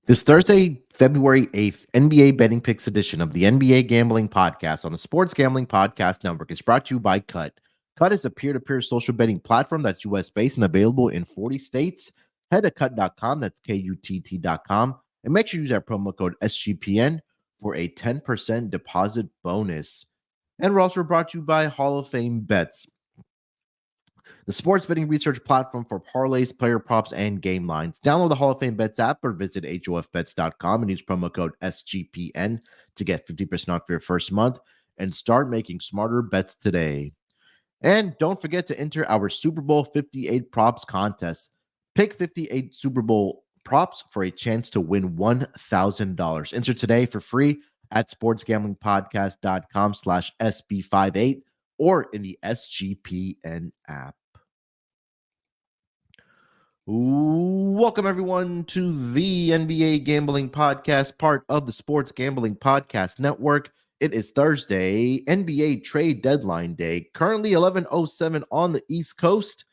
This Thursday, February 8th, NBA Betting Picks edition of the NBA Gambling Podcast on the Sports Gambling Podcast Network is brought to you by Cut. Cut is a peer-to-peer social betting platform that's U.S.-based and available in 40 states. Head to cut.com, that's Kutt.com, and make sure you use that promo code SGPN for a 10% deposit bonus. And we're also brought to you by Hall of Fame Bets, the sports betting research platform for parlays, player props, and game lines. Download the Hall of Fame Bets app or visit HOFBets.com and use promo code SGPN to get 50% off your first month and start making smarter bets today. And don't forget to enter our Super Bowl 58 props contest. Pick 58 Super Bowl props for a chance to win $1,000. Enter today for free at sportsgamblingpodcast.com/SB58 or in the SGPN app. Welcome, everyone, to the NBA Gambling Podcast, part of the Sports Gambling Podcast Network. It is Thursday, NBA Trade Deadline Day, currently 11:07 on the East Coast.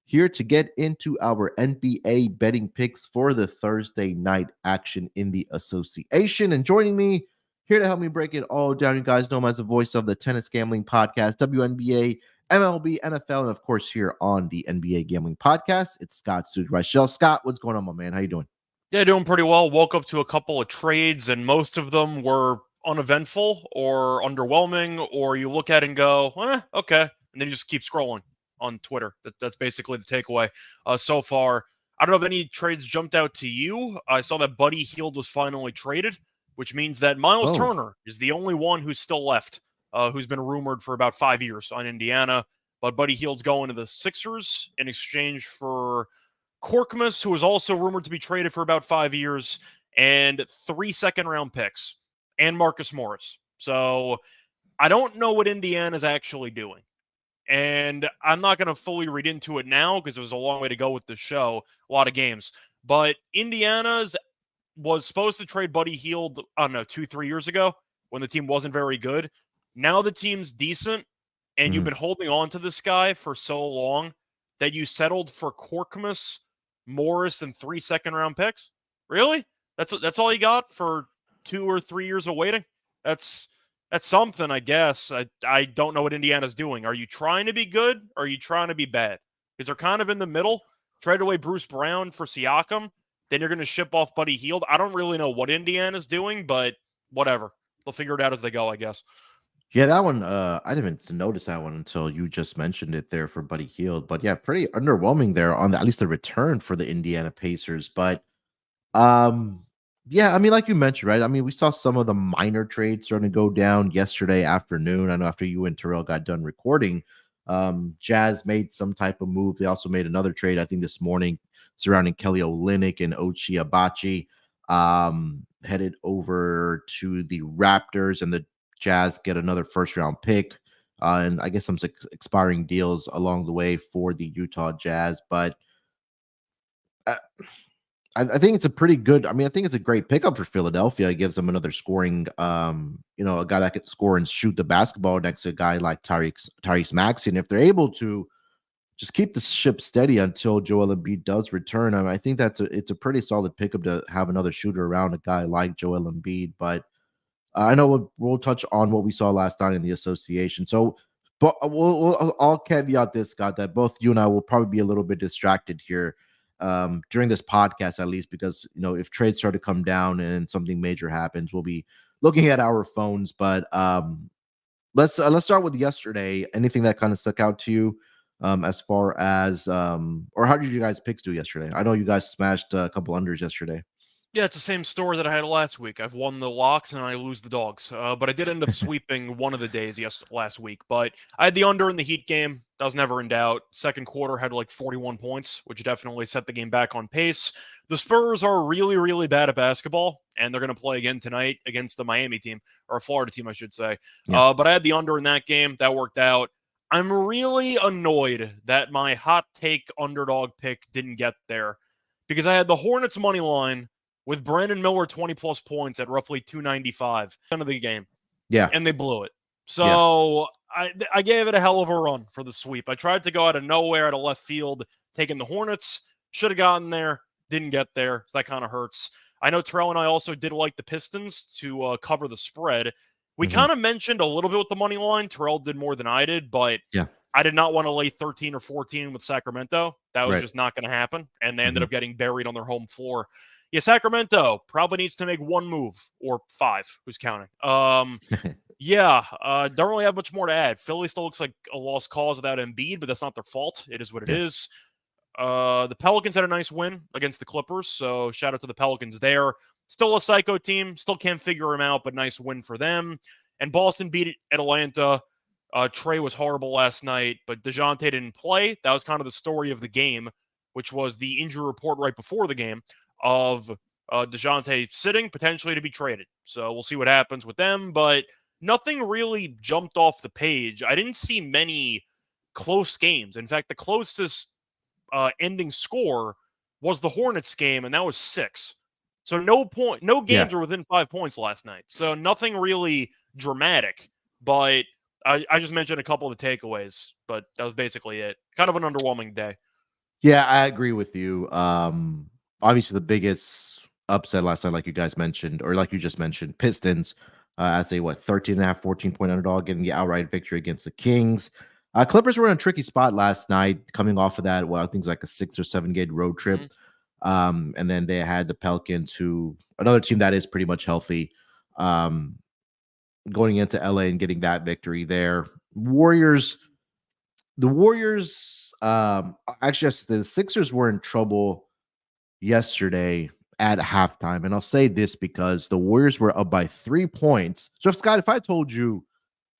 Here to get into our NBA betting picks for the Thursday night action in the association. And joining me here to help me break it all down, you guys know him as the voice of the Tennis Gambling Podcast, WNBA, MLB, NFL, and of course here on the NBA Gambling Podcast, it's Scott Reichel. Scott, what's going on, my man? How you doing? Yeah, doing pretty well. Woke up to a couple of trades, and most of them were uneventful or underwhelming, or you look at it and go, okay, and then you just keep scrolling on Twitter. That's basically the takeaway so far. I don't know if any trades jumped out to you. I saw that Buddy Hield was finally traded, which means that Miles Turner is the only one who's still left, who's been rumored for about 5 years on Indiana. But Buddy Hield's going to the Sixers in exchange for Korkmaz, who was also rumored to be traded for about 5 years, and 3 second-round picks, and Marcus Morris. So I don't know what Indiana's actually doing. And I'm not going to fully read into it now because there's a long way to go with the show, a lot of games. But Indiana's was supposed to trade Buddy Hield, I don't know, 2-3 years ago when the team wasn't very good. Now the team's decent, and you've been holding on to this guy for so long that you settled for Korkmaz, Morris, and 3 second-round picks? Really? That's all you got for 2 or 3 years of waiting? That's something, I guess. I don't know what Indiana's doing. Are you trying to be good, or are you trying to be bad? Because they're kind of in the middle. Trade away Bruce Brown for Siakam. Then you're going to ship off Buddy Hield. I don't really know what Indiana's doing, but whatever. They'll figure it out as they go, I guess. Yeah, that one, I didn't even notice that one until you just mentioned it there for Buddy Hield. But yeah, pretty underwhelming there on at least the return for the Indiana Pacers. But yeah, I mean, like you mentioned, right? I mean, we saw some of the minor trades starting to go down yesterday afternoon. I know after you and Terrell got done recording, Jazz made some type of move. They also made another trade, I think, this morning surrounding Kelly Olynyk and Ochai Agbaji, headed over to the Raptors, and the Jazz get another first-round pick, and I guess some expiring deals along the way for the Utah Jazz. But I think it's a pretty good. I mean, I think it's a great pickup for Philadelphia. It gives them another scoring, a guy that could score and shoot the basketball next to a guy like Tyrese Maxey. And if they're able to just keep the ship steady until Joel Embiid does return, I think it's a pretty solid pickup to have another shooter around a guy like Joel Embiid. But I know we'll touch on what we saw last night in the association. So, but I'll caveat this, Scott, that both you and I will probably be a little bit distracted here during this podcast, at least, because if trades start to come down and something major happens, we'll be looking at our phones. But let's start with yesterday. Anything that kind of stuck out to you as far as or how did you guys picks do yesterday? I know you guys smashed a couple unders yesterday. Yeah, it's the same story that I had last week. I've won the locks and I lose the dogs. But I did end up sweeping one of the days last week. But I had the under in the Heat game. That was never in doubt. Second quarter had like 41 points, which definitely set the game back on pace. The Spurs are really, really bad at basketball, and they're going to play again tonight against the Miami team, or a Florida team, I should say. Yeah. But I had the under in that game. That worked out. I'm really annoyed that my hot take underdog pick didn't get there, because I had the Hornets money line with Brandon Miller 20-plus points at roughly 295 end of the game. Yeah. And they blew it. So I gave it a hell of a run for the sweep. I tried to go out of nowhere out of left field, taking the Hornets. Should have gotten there. Didn't get there. So that kind of hurts. I know Terrell and I also did like the Pistons to cover the spread. We Mhm. kind of mentioned a little bit with the money line. Terrell did more than I did, but Yeah. I did not want to lay 13 or 14 with Sacramento. That was Right. just not going to happen, and they ended Mhm. up getting buried on their home floor. Yeah, Sacramento probably needs to make one move or 5. Who's counting? Don't really have much more to add. Philly still looks like a lost cause without Embiid, but that's not their fault. It is what it Yeah. is. The Pelicans had a nice win against the Clippers, so shout out to the Pelicans there. Still a psycho team, still can't figure them out, but nice win for them. And Boston beat Atlanta. Trey was horrible last night, but DeJounte didn't play. That was kind of the story of the game, which was the injury report right before the game of DeJounte sitting, potentially to be traded. So we'll see what happens with them, but nothing really jumped off the page. I didn't see many close games. In fact, the closest ending score was the Hornets game, and that was 6. So no Yeah. games were within 5 points last night. So nothing really dramatic, but I just mentioned a couple of the takeaways, but that was basically it. Kind of an underwhelming day. Yeah, I agree with you. Obviously, the biggest upset last night, like you guys mentioned, or like you just mentioned, Pistons as a 13.5, 14-point underdog, getting the outright victory against the Kings. Clippers were in a tricky spot last night, coming off of that. Well, I think it was like a 6 or 7 game road trip. And then they had the Pelicans, who another team that is pretty much healthy, going into LA and getting that victory there. The Warriors, actually, the Sixers were in trouble yesterday at halftime. And I'll say this because the Warriors were up by 3 points. So, Scott, if I told you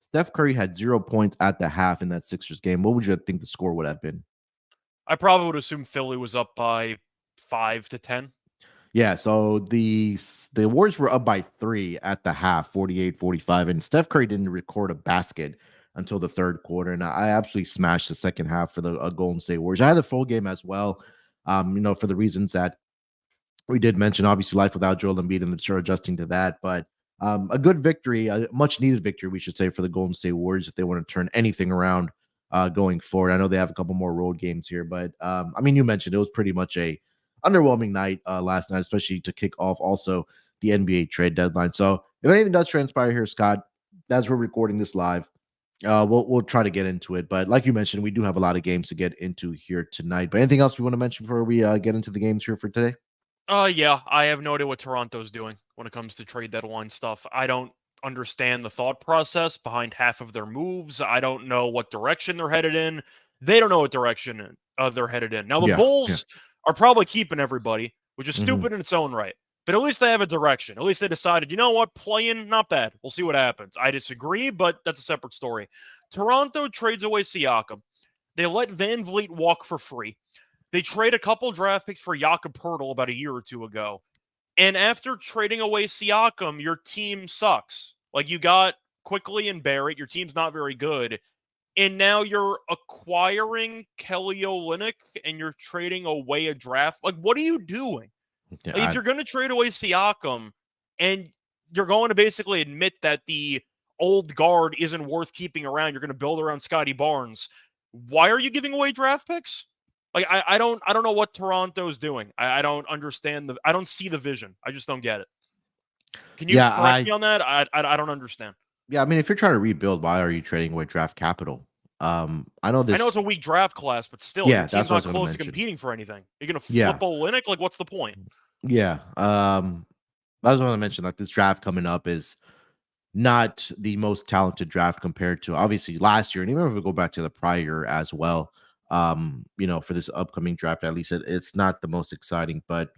Steph Curry had 0 points at the half in that Sixers game, what would you think the score would have been? I probably would assume Philly was up by 5 to 10. Yeah, so the Warriors were up by 3 at the half, 48-45, and Steph Curry didn't record a basket until the third quarter, and I absolutely smashed the second half for the Golden State Warriors. I had the full game as well, for the reasons that we did mention. Obviously, life without Joel Embiid, and sure adjusting to that, but a good victory, a much needed victory, we should say, for the Golden State Warriors if they want to turn anything around going forward. I know they have a couple more road games here, but you mentioned it was pretty much a underwhelming night last night, especially to kick off also the NBA trade deadline. So if anything does transpire here, Scott, as we're recording this live, we'll try to get into it. But like you mentioned, we do have a lot of games to get into here tonight. But anything else we want to mention before we get into the games here for today? Yeah, I have no idea what Toronto's doing when it comes to trade deadline stuff. I don't understand the thought process behind half of their moves. I don't know what direction they're headed in. They don't know what direction they're headed in. Now, the Yeah. Bulls are probably keeping everybody, which is Mhm. stupid in its own right. But at least they have a direction. At least they decided, you know what, playing, not bad. We'll see what happens. I disagree, but that's a separate story. Toronto trades away Siakam. They let Van Vliet walk for free. They trade a couple draft picks for Jakob Poeltl about a year or two ago. And after trading away Siakam, your team sucks. Like, you got Quickly and Barrett. Your team's not very good. And now you're acquiring Kelly Olynyk and you're trading away a draft. Like, what are you doing? Yeah, Like, if you're going to trade away Siakam and you're going to basically admit that the old guard isn't worth keeping around, you're going to build around Scotty Barnes. Why are you giving away draft picks? Like, I don't know what Toronto's doing. I don't understand I don't see the vision. I just don't get it. Can you correct me on that? I don't understand. Yeah, if you're trying to rebuild, why are you trading away draft capital? I know I know this. it's a weak draft class, but still, your Yeah, that's team's what I not was going to close to mention. competing for anything. You're going to flip Yeah, Olynyk? Like, what's the point? yeah. I was going to mention, like, this draft coming up is not the most talented draft compared to obviously last year, and even if we go back to the prior as well. For this upcoming draft, at least it's not the most exciting, but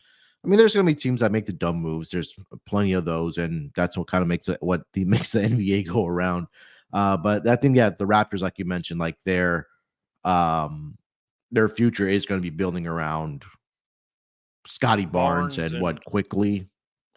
there's going to be teams that make the dumb moves. There's plenty of those, and that's what kind of makes makes the NBA go around. But I think, yeah, the Raptors, like you mentioned, like their future is going to be building around Scotty Barnes Barnes and and Quickly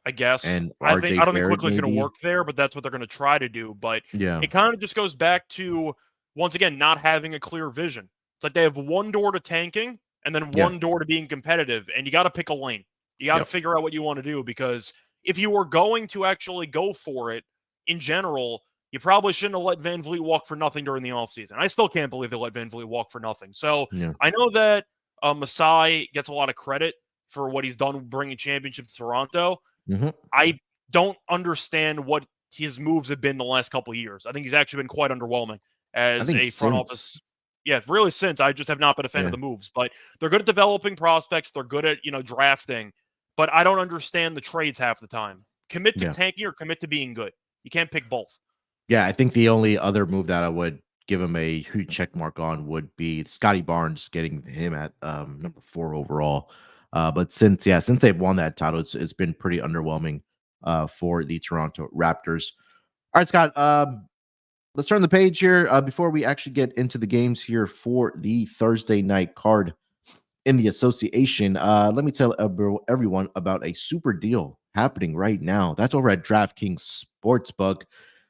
I guess. and I RJ don't think Barrett, Quickly's going to maybe. work there, but that's what they're going to try to do. But Yeah, it kind of just goes back to, once again, not having a clear vision. It's like they have one door to tanking and then yeah, one door to being competitive, and you got to pick a lane. You got to yep, figure out what you want to do, because if you were going to actually go for it in general, you probably shouldn't have let Van Vliet walk for nothing during the offseason. I still can't believe they let Van Vliet walk for nothing. So yeah, I know that Masai gets a lot of credit for what he's done bringing championship to Toronto. Mhm. I don't understand what his moves have been the last couple of years. I think he's actually been quite underwhelming I as think a front since office. Yeah, really since. I just have not been a fan of the moves. But they're good at developing prospects. They're good at, drafting. But I don't understand the trades half the time. Commit to tanking or commit to being good. You can't pick both. Yeah, I think the only other move that I would give him a huge check mark on would be Scotty Barnes, getting him at number 4 overall. But since they've won that title, it's been pretty underwhelming for the Toronto Raptors. All right, Scott. Let's turn the page here before we actually get into the games here for the Thursday night card in the association. Let me tell everyone about a super deal happening right now. That's over at DraftKings Sportsbook.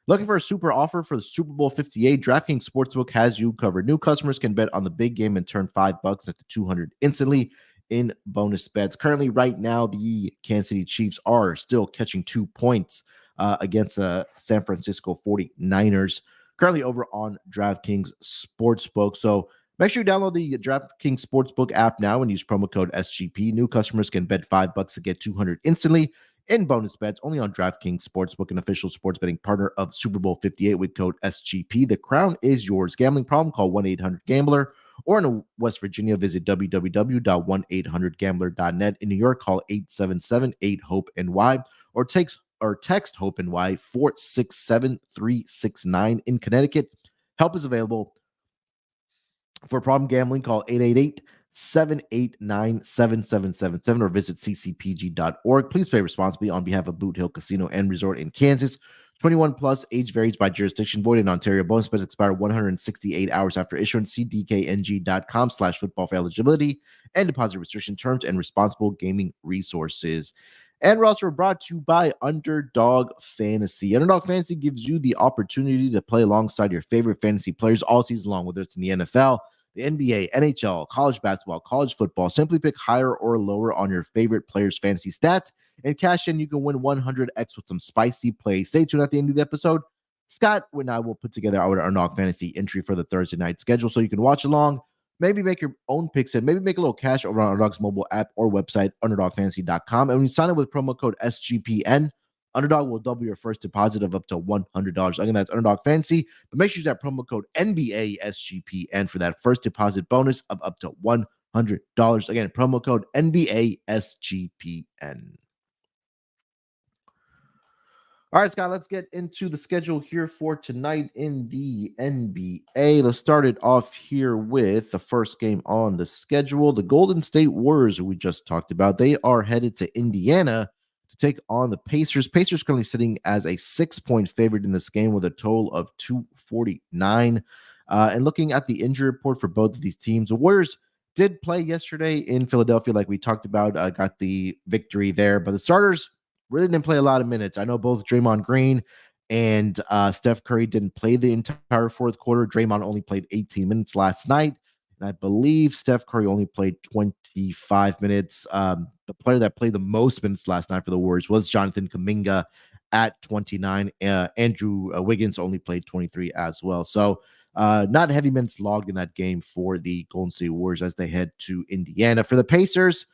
Looking for a super offer for the Super Bowl 58? DraftKings Sportsbook has you covered. New customers can bet on the big game and turn $5 into $200 instantly in bonus bets. Currently, right now, the Kansas City Chiefs are still catching 2 points against the San Francisco 49ers. Currently over on DraftKings Sportsbook. So make sure you download the DraftKings Sportsbook app now and use promo code SGP. New customers can bet $5 to get 200 instantly in bonus bets only on DraftKings Sportsbook, an official sports betting partner of Super Bowl 58 with code SGP. The crown is yours. Gambling problem? Call 1-800-GAMBLER. Or in West Virginia, visit www.1800gambler.net. In New York, call 877-8-HOPE-NY or text HOPE-NY 467-369. In Connecticut, help is available for problem gambling. Call 888-789-7777 or visit ccpg.org. Please play responsibly on behalf of Boot Hill Casino and Resort in Kansas. 21 plus, age varies by jurisdiction, void in Ontario. Bonus bets expire 168 hours after issuance. See dkng.com/football for eligibility and deposit restriction terms and responsible gaming resources. And we're also brought to you by Underdog Fantasy. Underdog Fantasy gives you the opportunity to play alongside your favorite fantasy players all season long, whether it's in the NFL, the NBA, NHL, college basketball, college football. Simply pick higher or lower on your favorite players' fantasy stats and cash in. You can win 100x with some spicy plays. Stay tuned at the end of the episode. Scott and I will put together our Underdog Fantasy entry for the Thursday night schedule so you can watch along. Maybe make your own picks and maybe make a little cash over on Underdog's mobile app or website, underdogfantasy.com. And when you sign up with promo code SGPN, Underdog will double your first deposit of up to $100. Again, that's Underdog Fantasy. But make sure you use that promo code NBASGPN for that first deposit bonus of up to $100. Again, promo code NBASGPN. All right, Scott, let's get into the schedule here for tonight in the NBA. Let's start it off here with the first game on the schedule. The Golden State Warriors, who we just talked about, they are headed to Indiana to take on the Pacers. Pacers currently sitting as a 6-point favorite in this game with a total of 249. And looking at the injury report for both of these teams, the Warriors did play yesterday in Philadelphia, like we talked about, got the victory there. But the starters really didn't play a lot of minutes. I know both Draymond Green and Steph Curry didn't play the entire fourth quarter. Draymond only played 18 minutes last night. And I believe Steph Curry only played 25 minutes. The player that played the most minutes last night for the Warriors was Jonathan Kuminga at 29. Andrew Wiggins only played 23 as well. So not heavy minutes logged in that game for the Golden State Warriors as they head to Indiana. For the Pacers,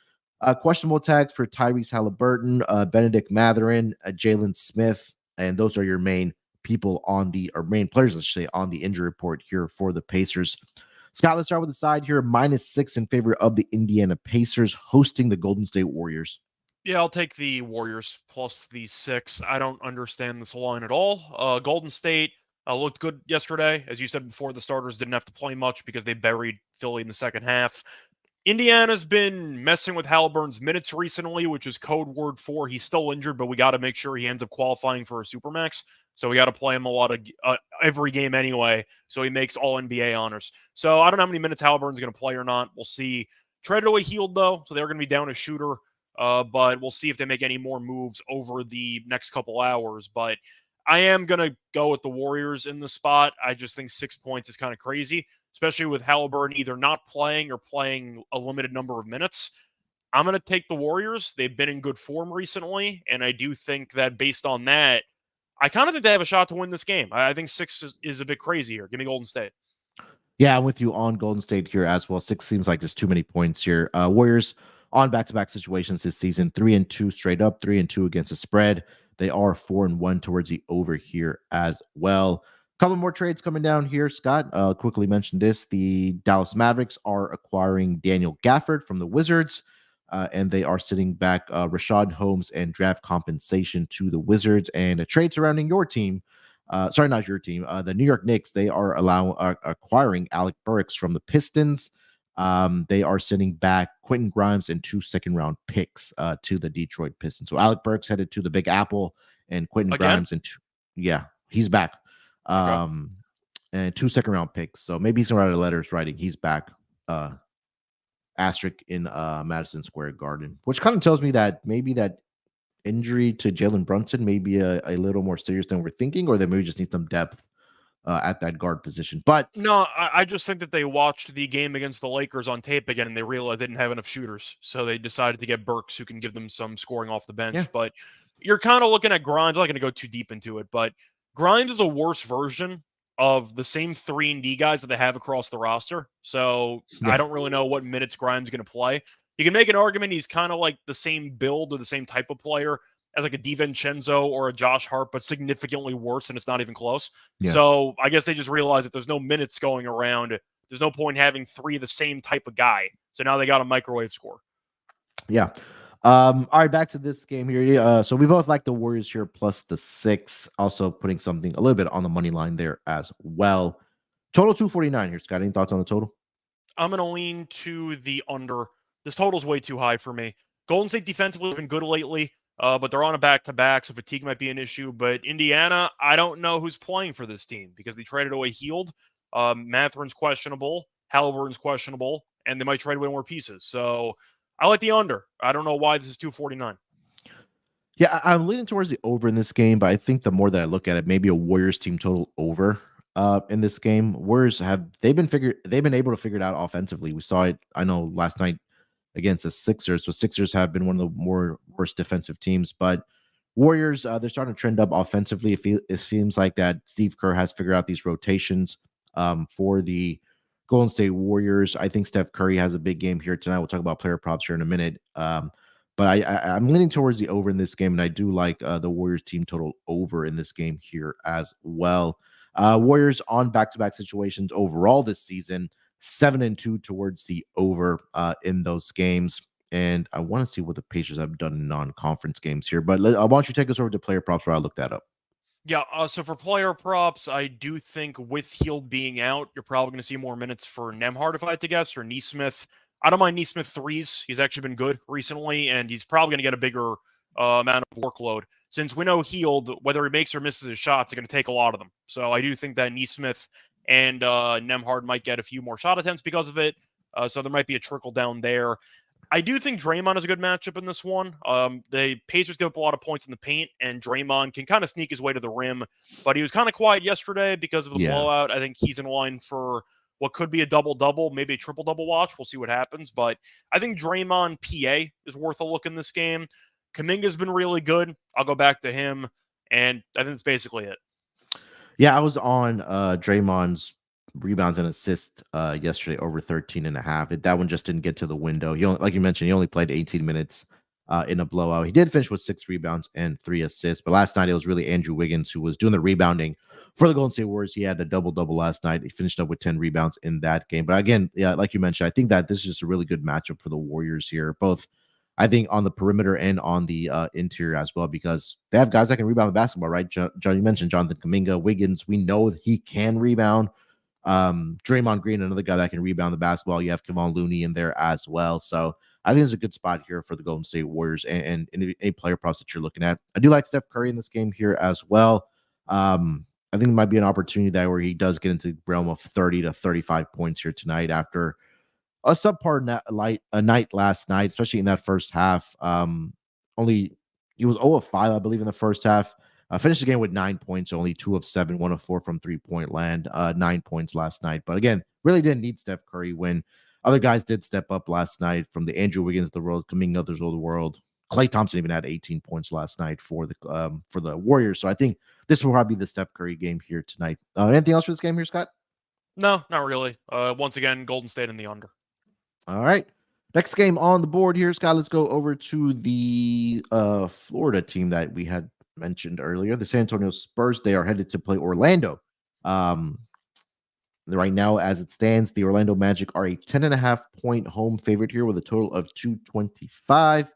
questionable tags for Tyrese Halliburton, Benedict Mathurin, Jalen Smith, and those are your main people on the, or main players, let's say, on the injury report here for the Pacers. Scott, let's start with the side here. -6 in favor of the Indiana Pacers hosting the Golden State Warriors. Yeah, I'll take the Warriors plus the 6. I don't understand this line at all. Golden State looked good yesterday. As you said before, the starters didn't have to play much because they buried Philly in the second half. Indiana's been messing with Halliburton's minutes recently, which is code word for he's still injured, but we got to make sure he ends up qualifying for a Supermax. So we got to play him a lot of every game anyway, so he makes all NBA honors. So I don't know how many minutes Halliburton's going to play or not. We'll see. Traded away healed, though, so they're going to be down a shooter, but we'll see if they make any more moves over the next couple hours. But I am going to go with the Warriors in the spot. I just think 6 points is kind of crazy, especially with Halliburton either not playing or playing a limited number of minutes. I'm going to take the Warriors. They've been in good form recently, and I do think that based on that, I kind of think they have a shot to win this game. I think 6 is a bit crazy here. Give me Golden State. Yeah, I'm with you on Golden State here as well. 6 seems like just too many points here. Warriors on back-to-back situations this season. 3-2 straight up, 3-2 against the spread. They are 4-1 towards the over here as well. A couple more trades coming down here, Scott. Quickly mention this. The Dallas Mavericks are acquiring Daniel Gafford from the Wizards, and they are sitting back Rashad Holmes and draft compensation to the Wizards. And a trade surrounding your team. Sorry, not your team. The New York Knicks, they are acquiring Alec Burks from the Pistons. They are sending back Quentin Grimes and 2 second-round picks to the Detroit Pistons. So Alec Burks headed to the Big Apple, and Quentin Again? Grimes yeah, he's back. Okay. And 2 second-round picks. So maybe he's gonna write a letter writing he's back. Asterisk in Madison Square Garden, which kind of tells me that maybe that injury to Jalen Brunson may be a little more serious than we're thinking, or they maybe just need some depth at that guard position. But No, I just think that they watched the game against the Lakers on tape again, and they realized they didn't have enough shooters, so they decided to get Burks, who can give them some scoring off the bench. Yeah. But you're kind of looking at Grimes. I'm not going to go too deep into it, but Grimes is a worse version of the same 3-and-D guys that they have across the roster. So Yeah. I don't really know what minutes Grimes is going to play. You can make an argument he's kind of like the same build or the same type of player as like a DiVincenzo or a Josh Hart, but significantly worse, and it's not even close. Yeah. So I guess they just realized that there's no minutes going around. There's no point having 3 of the same type of guy. So now they got a microwave score. Yeah. All right, back to this game here. So we both like the Warriors here plus the 6. Also putting something a little bit on the money line there as well. Total 249 here, Scott. Any thoughts on the total? I'm going to lean to the under. This total's way too high for me. Golden State defensively has been good lately, but they're on a back-to-back, so fatigue might be an issue. But Indiana, I don't know who's playing for this team because they traded away Hield. Mathurin's questionable. Halliburton's questionable. And they might trade away more pieces. So I like the under. I don't know why this is 249. Yeah, I'm leaning towards the over in this game, but I think the more that I look at it, maybe a Warriors team total over in this game. Warriors they've been able to figure it out offensively. We saw it, I know, last night against the Sixers. So Sixers have been one of the worst defensive teams, but Warriors, they're starting to trend up offensively. It seems like that Steve Kerr has figured out these rotations for the Golden State Warriors. I think Steph Curry has a big game here tonight. We'll talk about player props here in a minute. But I'm leaning towards the over in this game, and I do like the Warriors team total over in this game here as well. Warriors on back-to-back situations overall this season, 7-2 towards the over in those games. And I want to see what the Pacers have done in non-conference games here. But why don't you take us over to player props where I look that up? Yeah, so for player props, I do think with Hield being out, you're probably going to see more minutes for Nembhard, if I had to guess, or Nesmith. I don't mind Nesmith threes. He's actually been good recently, and he's probably going to get a bigger amount of workload. Since we know Hield, whether he makes or misses his shots, is going to take a lot of them. So I do think that Nesmith and Nembhard might get a few more shot attempts because of it. So there might be a trickle down there. I do think Draymond is a good matchup in this one. The Pacers give up a lot of points in the paint, and Draymond can kind of sneak his way to the rim. But he was kind of quiet yesterday because of the blowout. I think he's in line for what could be a double-double, maybe a triple-double watch. We'll see what happens. But I think Draymond PA is worth a look in this game. Kuminga's been really good. I'll go back to him, and I think that's basically it. Yeah, I was on Draymond's rebounds and assists yesterday over 13.5. That one just didn't get to the window. Like you mentioned, he only played 18 minutes in a blowout. He did finish with 6 rebounds and 3 assists, but last night it was really Andrew Wiggins who was doing the rebounding for the Golden State Warriors. He had a double-double last night. He finished up with 10 rebounds in that game. But again, yeah, like you mentioned, I think that this is just a really good matchup for the Warriors here, both I think on the perimeter and on the interior as well, because they have guys that can rebound the basketball, right? John, you mentioned Jonathan Kuminga, Wiggins. We know that he can rebound. Draymond Green, another guy that can rebound the basketball. You have Kevon Looney in there as well. So I think it's a good spot here for the Golden State Warriors and any player props that you're looking at. I do like Steph Curry in this game here as well. I think it might be an opportunity that where he does get into the realm of 30 to 35 points here tonight after a subpar night last night, especially in that first half. He was 0 of 5, I believe, in the first half. Finished the game with 9 points, only 2 of 7, 1 of 4 from 3-point land, 9 points last night. But again, really didn't need Steph Curry when other guys did step up last night, from the Andrew Wiggins of the world, Kuminga others of the world. Klay Thompson even had 18 points last night for the Warriors. So I think this will probably be the Steph Curry game here tonight. Anything else for this game here, Scott? No, not really. Once again, Golden State in the under. All right. Next game on the board here, Scott. Let's go over to the Florida team that we had mentioned earlier, the San Antonio Spurs. They are headed to play Orlando. Um, right now, as it stands, the Orlando Magic are a 10.5-point home favorite here with a total of 225.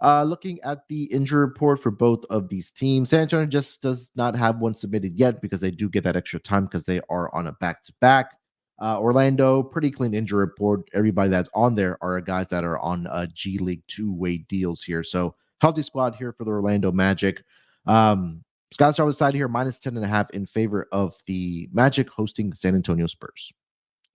Looking at the injury report for both of these teams, San Antonio just does not have one submitted yet because they do get that extra time because they are on a back-to-back. Orlando, pretty clean injury report. Everybody that's on there are guys that are on G League two-way deals here. So healthy squad here for the Orlando Magic. Scott, start with the side here, minus 10.5 in favor of the Magic hosting the San Antonio Spurs.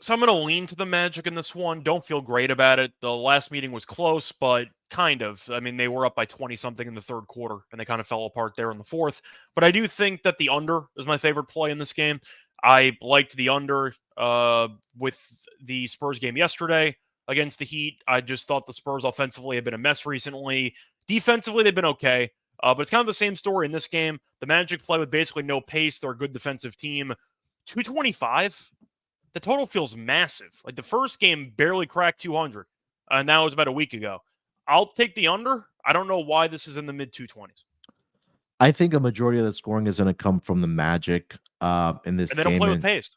So I'm going to lean to the Magic in this one. Don't feel great about it. The last meeting was close, but kind of. I mean, they were up by 20-something in the third quarter, and they kind of fell apart there in the fourth. But I do think that the under is my favorite play in this game. I liked the under with the Spurs game yesterday against the Heat. I just thought the Spurs offensively have been a mess recently. Defensively, they've been okay. But it's kind of the same story in this game. The Magic play with basically no pace. They're a good defensive team. 225? The total feels massive. Like the first game barely cracked 200, and that was about a week ago. I'll take the under. I don't know why this is in the mid 220s. I think a majority of the scoring is going to come from the Magic in this And they game. don't play with pace.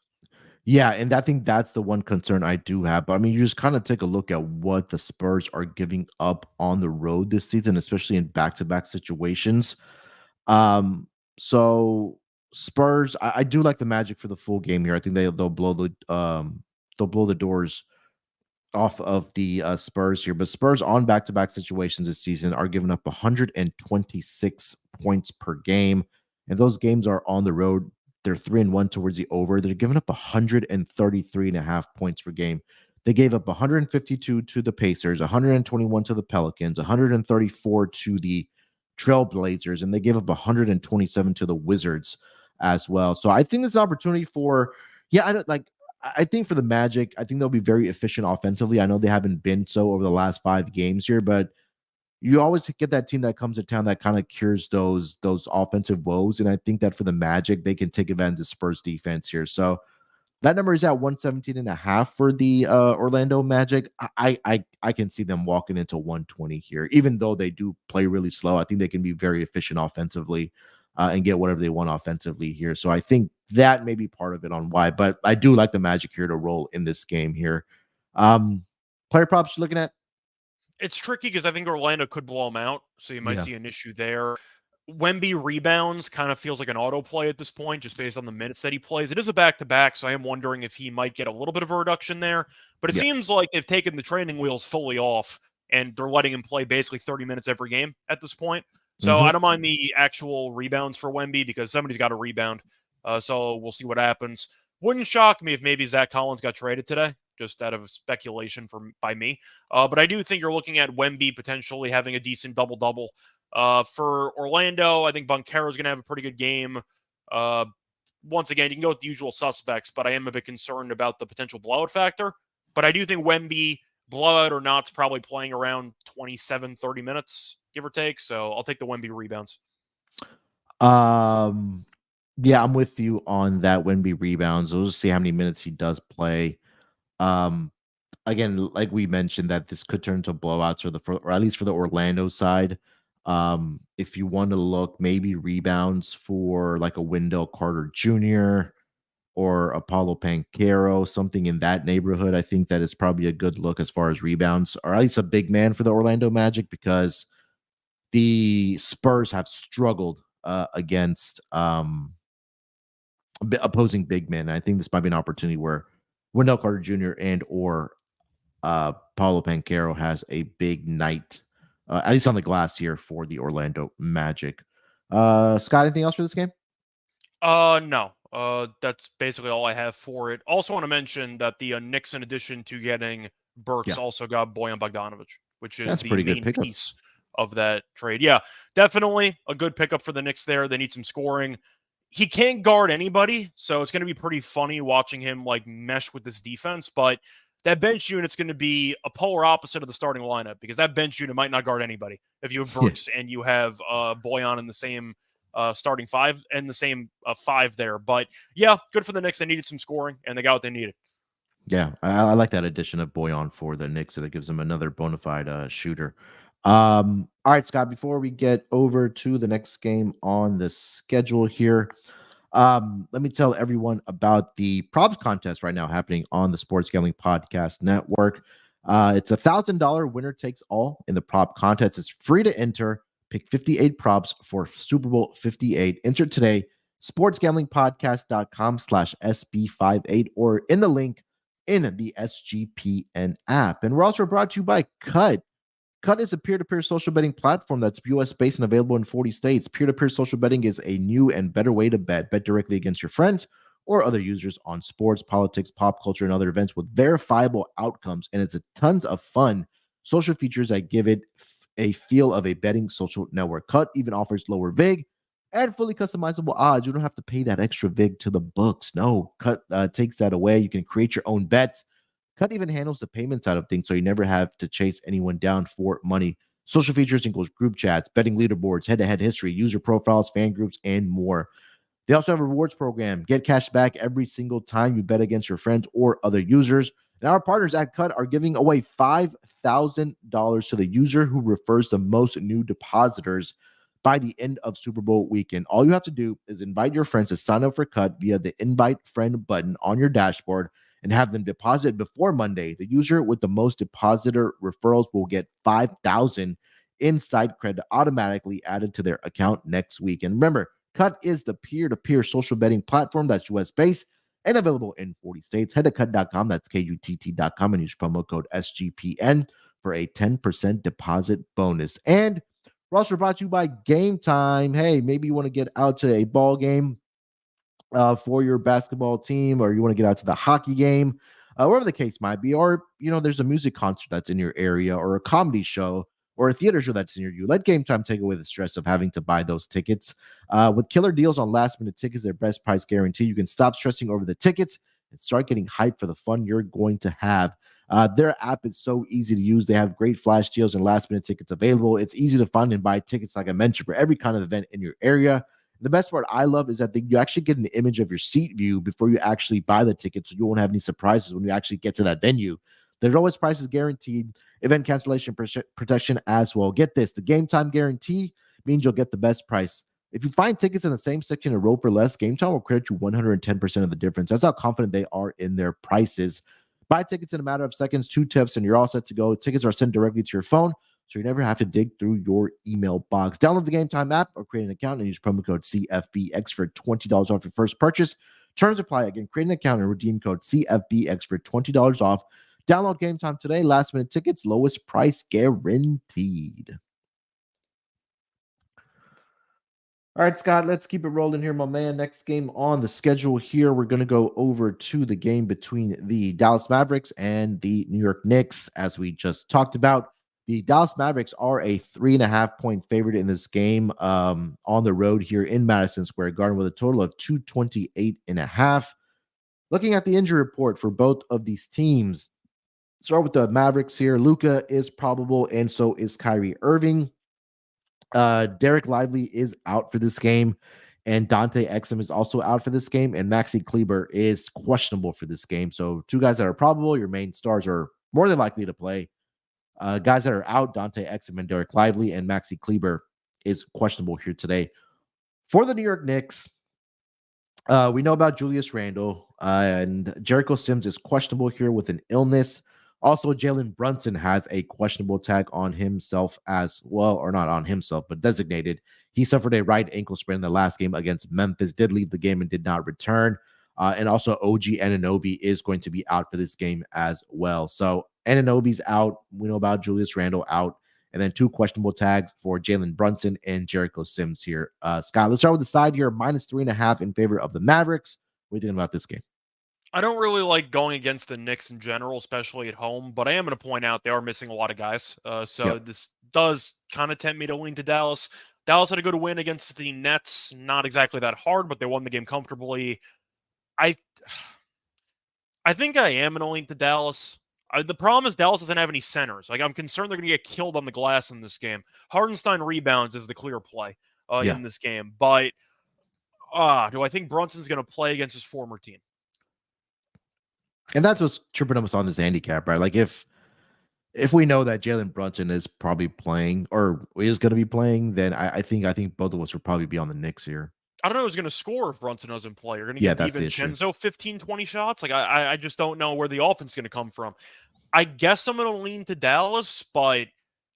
Yeah, and I think that's the one concern I do have. But I mean, you just kind of take a look at what the Spurs are giving up on the road this season, especially in back-to-back situations. So Spurs, I do like the Magic for the full game here. I think they'll blow the doors off of the Spurs here. But Spurs on back-to-back situations this season are giving up 126 points per game, and those games are on the road. They're 3-1 towards the over. They're giving up 133.5 points per game. They gave up 152 to the Pacers, 121 to the Pelicans, 134 to the Trailblazers, and they gave up 127 to the Wizards as well. So I think this opportunity for, I think for the Magic, I think they'll be very efficient offensively. I know they haven't been so over the last 5 games here, but you always get that team that comes to town that kind of cures those offensive woes. And I think that for the Magic, they can take advantage of Spurs defense here. So that number is at 117.5 for the Orlando Magic. I can see them walking into 120 here, even though they do play really slow. I think they can be very efficient offensively and get whatever they want offensively here. So I think that may be part of it on why. But I do like the Magic here to roll in this game here. Player props you're looking at? It's tricky because I think Orlando could blow them out, so you might Yeah. see an issue there. Wemby rebounds kind of feels like an autoplay at this point, just based on the minutes that he plays. It is a back-to-back, so I am wondering if he might get a little bit of a reduction there. But it Yeah. seems like they've taken the training wheels fully off, and they're letting him play basically 30 minutes every game at this point. So I don't mind the actual rebounds for Wemby because somebody's got to rebound. So we'll see what happens. Wouldn't shock me if maybe Zach Collins got traded today, just out of speculation by me. But I do think you're looking at Wemby potentially having a decent double-double. For Orlando, I think Banchero's going to have a pretty good game. Once again, you can go with the usual suspects, but I am a bit concerned about the potential blowout factor. But I do think Wemby, blowout or not, is probably playing around 27, 30 minutes, give or take. So I'll take the Wemby rebounds. Yeah, I'm with you on that. Wemby rebounds. We'll just see how many minutes he does play. Again, like we mentioned, that this could turn into blowouts, or at least for the Orlando side. If you want to look, maybe rebounds for like a Wendell Carter Jr. or Apollo Banchero, something in that neighborhood. I think that is probably a good look as far as rebounds, or at least a big man for the Orlando Magic, because the Spurs have struggled against opposing big men. I think this might be an opportunity where Wendell Carter Jr. and or Paulo Banchero has a big night, at least on the glass here for the Orlando Magic. Scott, anything else for this game? No. That's basically all I have for it. Also want to mention that the Knicks, in addition to getting Burks, also got Bojan Bogdanovic, which is That's a the pretty good main pickup. piece of that trade. Yeah, definitely a good pickup for the Knicks there. They need some scoring. He can't guard anybody, so it's going to be pretty funny watching him like mesh with this defense. But that bench unit's going to be a polar opposite of the starting lineup, because that bench unit might not guard anybody if you have Burks and you have Bojan in the same starting 5 and the same 5 there. But yeah, good for the Knicks. They needed some scoring, and they got what they needed. Yeah, I like that addition of Boyan for the Knicks. So that gives them another bona fide shooter. All right, Scott, before we get over to the next game on the schedule here, let me tell everyone about the props contest right now happening on the Sports Gambling Podcast Network. It's $1,000 winner takes all in the prop contest. It's free to enter. Pick 58 props for Super Bowl 58. Enter today, sportsgamblingpodcast.com/SB58 or in the link in the SGPN app. And we're also brought to you by Cut. Cut is a peer-to-peer social betting platform that's US based and available in 40 states. Peer-to-peer social betting is a new and better way to bet. Bet directly against your friends or other users on sports, politics, pop culture, and other events with verifiable outcomes. And it's a tons of fun social features that give it a feel of a betting social network. Cut even offers lower VIG and fully customizable odds. You don't have to pay that extra VIG to the books. No, Cut takes that away. You can create your own bets. Cut even handles the payment side of things, so you never have to chase anyone down for money. Social features includes group chats, betting leaderboards, head-to-head history, user profiles, fan groups, and more. They also have a rewards program. Get cash back every single time you bet against your friends or other users. And our partners at Cut are giving away $5,000 to the user who refers the most new depositors by the end of Super Bowl weekend. All you have to do is invite your friends to sign up for Cut via the invite friend button on your dashboard and have them deposit before Monday. The user with the most depositor referrals will get 5,000 in side credit automatically added to their account next week. And remember, Cut is the peer-to-peer social betting platform that's US based and available in 40 states. Head to cut.com, that's KUTT.com, and use promo code SGPN for a 10% deposit bonus. And we're also brought to you by Game Time. Hey, maybe you want to get out to a ball game for your basketball team, or you want to get out to the hockey game, wherever the case might be, or there's a music concert that's in your area, or a comedy show, or a theater show that's near you. Let Game Time take away the stress of having to buy those tickets. With killer deals on last-minute tickets, their best price guarantee, you can stop stressing over the tickets and start getting hyped for the fun you're going to have. Their app is so easy to use. They have great flash deals and last-minute tickets available. It's easy to find and buy tickets, like I mentioned, for every kind of event in your area. The best part I love is that you actually get an image of your seat view before you actually buy the ticket, so you won't have any surprises when you actually get to that venue. There's always prices guaranteed, event cancellation protection as well. Get this, the Game Time guarantee means you'll get the best price. If you find tickets in the same section in a row for less, Game Time will credit you 110% of the difference. That's how confident they are in their prices. Buy tickets in a matter of seconds, 2 tips, and you're all set to go. Tickets are sent directly to your phone, so you never have to dig through your email box. Download the Game Time app or create an account and use promo code CFBX for $20 off your first purchase. Terms apply. Again, create an account and redeem code CFBX for $20 off. Download Game Time today. Last minute tickets, lowest price guaranteed. All right, Scott, let's keep it rolling here, my man. Next game on the schedule here, we're going to go over to the game between the Dallas Mavericks and the New York Knicks, as we just talked about. The Dallas Mavericks are a 3.5-point favorite in this game on the road here in Madison Square Garden with a total of 228.5. Looking at the injury report for both of these teams, start with the Mavericks here. Luka is probable, and so is Kyrie Irving. Derek Lively is out for this game, and Dante Exum is also out for this game, and Maxi Kleber is questionable for this game. So 2 guys that are probable, your main stars are more than likely to play. Guys that are out, Dante Exum and Derek Lively, and Maxi Kleber is questionable here today. For the New York Knicks, we know about Julius Randle, and Jericho Sims is questionable here with an illness. Also, Jalen Brunson has a questionable tag on himself as well, or not on himself, but designated. He suffered a right ankle sprain in the last game against Memphis, did leave the game and did not return. And also, OG Anunoby is going to be out for this game as well. So Anunoby's out. We know about Julius Randle out. And then 2 questionable tags for Jalen Brunson and Jericho Sims here. Scott, let's start with the side here. -3.5 in favor of the Mavericks. What are you thinking about this game? I don't really like going against the Knicks in general, especially at home, but I am going to point out they are missing a lot of guys. So this does kind of tempt me to lean to Dallas. Dallas had a good win against the Nets. Not exactly that hard, but they won the game comfortably. I think I am going to lean to Dallas. The problem is Dallas doesn't have any centers. Like, I'm concerned they're going to get killed on the glass in this game. Hardenstein rebounds is the clear play in this game. But do I think Brunson's going to play against his former team? And that's what's tripping us on this handicap, right? Like if we know that Jalen Brunson is probably playing or is going to be playing, then I think both of us will probably be on the Knicks here. I don't know who's going to score if Brunson doesn't play. You're going to Yeah, give that's the issue. DiVincenzo 15, 20 shots? Like, I just don't know where the offense is going to come from. I guess I'm going to lean to Dallas, but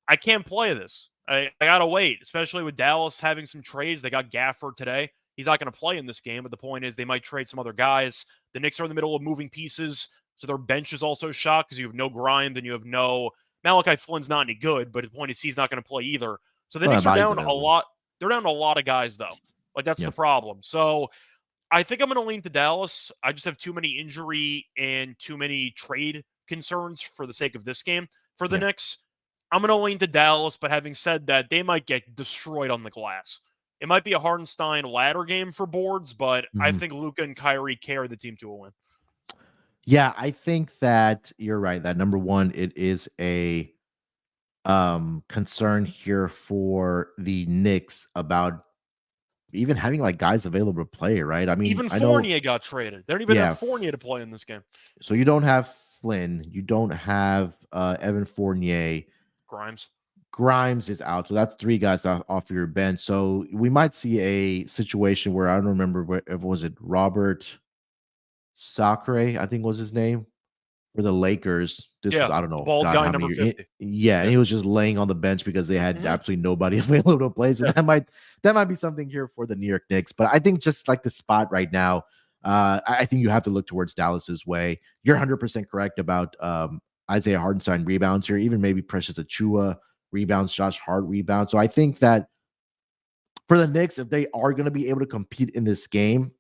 I can't play this. I got to wait, especially with Dallas having some trades. They got Gafford today. He's not going to play in this game, but the point is they might trade some other guys. The Knicks are in the middle of moving pieces, so their bench is also shot because you have no Grimes and you have no Malachi Flynn's not any good, but the point is he's not going to play either. So the Knicks are Body's down a available. lot. They're down a lot of guys, though. Like, that's Yeah. the problem. So I think I'm going to lean to Dallas. I just have too many injury and too many trade concerns for the sake of this game. For the Knicks, I'm going to lean to Dallas, but having said that, they might get destroyed on the glass. It might be a Hartenstein ladder game for boards, but I think Luka and Kyrie carry the team to a win. Yeah, I think that you're right. That number one, it is a concern here for the Knicks about even having like guys available to play, right? I mean, Even I know Fournier got traded. They don't even have Fournier to play in this game. So you don't have Flynn, you don't have Evan Fournier. Grimes is out, so that's three guys off your bench. So we might see a situation where I don't remember was it Robert Sacre, I think was his name, for the Lakers. This was, I don't know, bald God, guy how number many 50. and he was just laying on the bench because they had absolutely nobody available to play. So that might be something here for the New York Knicks. But I think just like the spot right now, I think you have to look towards Dallas's way. You're 100% correct about Isaiah Hartenstein rebounds here, even maybe Precious Achua rebounds, Josh Hart rebounds. So I think that for the Knicks, if they are going to be able to compete in this game,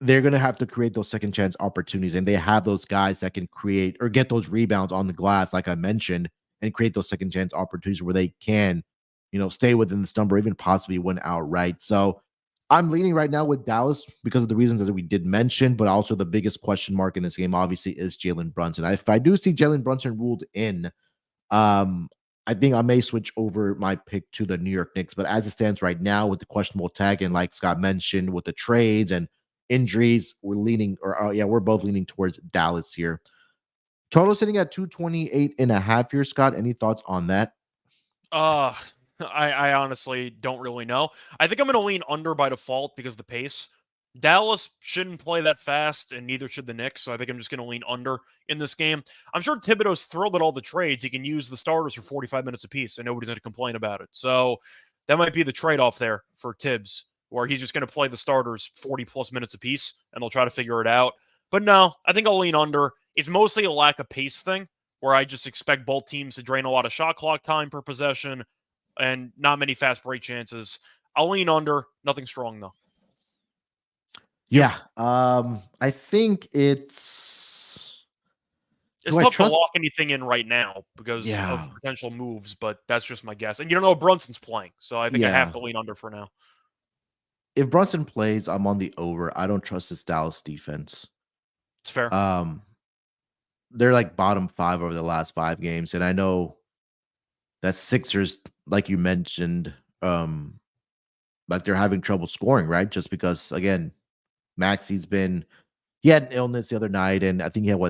they're going to have to create those second chance opportunities. And they have those guys that can create or get those rebounds on the glass, like I mentioned, and create those second chance opportunities where they can, stay within this number, even possibly win outright. So I'm leaning right now with Dallas because of the reasons that we did mention, but also the biggest question mark in this game, obviously, is Jalen Brunson. If I do see Jalen Brunson ruled in, I think I may switch over my pick to the New York Knicks. But as it stands right now, with the questionable tag and like Scott mentioned, with the trades and injuries, we're both leaning towards Dallas here. Total sitting at 228.5 here, Scott. Any thoughts on that? I honestly don't really know. I think I'm going to lean under by default because of the pace. Dallas shouldn't play that fast, and neither should the Knicks, so I think I'm just going to lean under in this game. I'm sure Thibodeau's thrilled at all the trades. He can use the starters for 45 minutes apiece, and nobody's going to complain about it. So that might be the trade-off there for Tibbs, where he's just going to play the starters 40-plus minutes apiece, and they'll try to figure it out. But no, I think I'll lean under. It's mostly a lack of pace thing, where I just expect both teams to drain a lot of shot clock time per possession and not many fast break chances. I'll lean under. Nothing strong, though. Yeah. I think it's tough to lock anything in right now because of potential moves, but that's just my guess. And you don't know if Brunson's playing, so I think I have to lean under for now. If Brunson plays, I'm on the over. I don't trust this Dallas defense. It's fair. They're like bottom 5 over the last 5 games, and I know that Sixers, like you mentioned, like they're having trouble scoring, right? Just because, again, Maxi's he had an illness the other night, and I think he had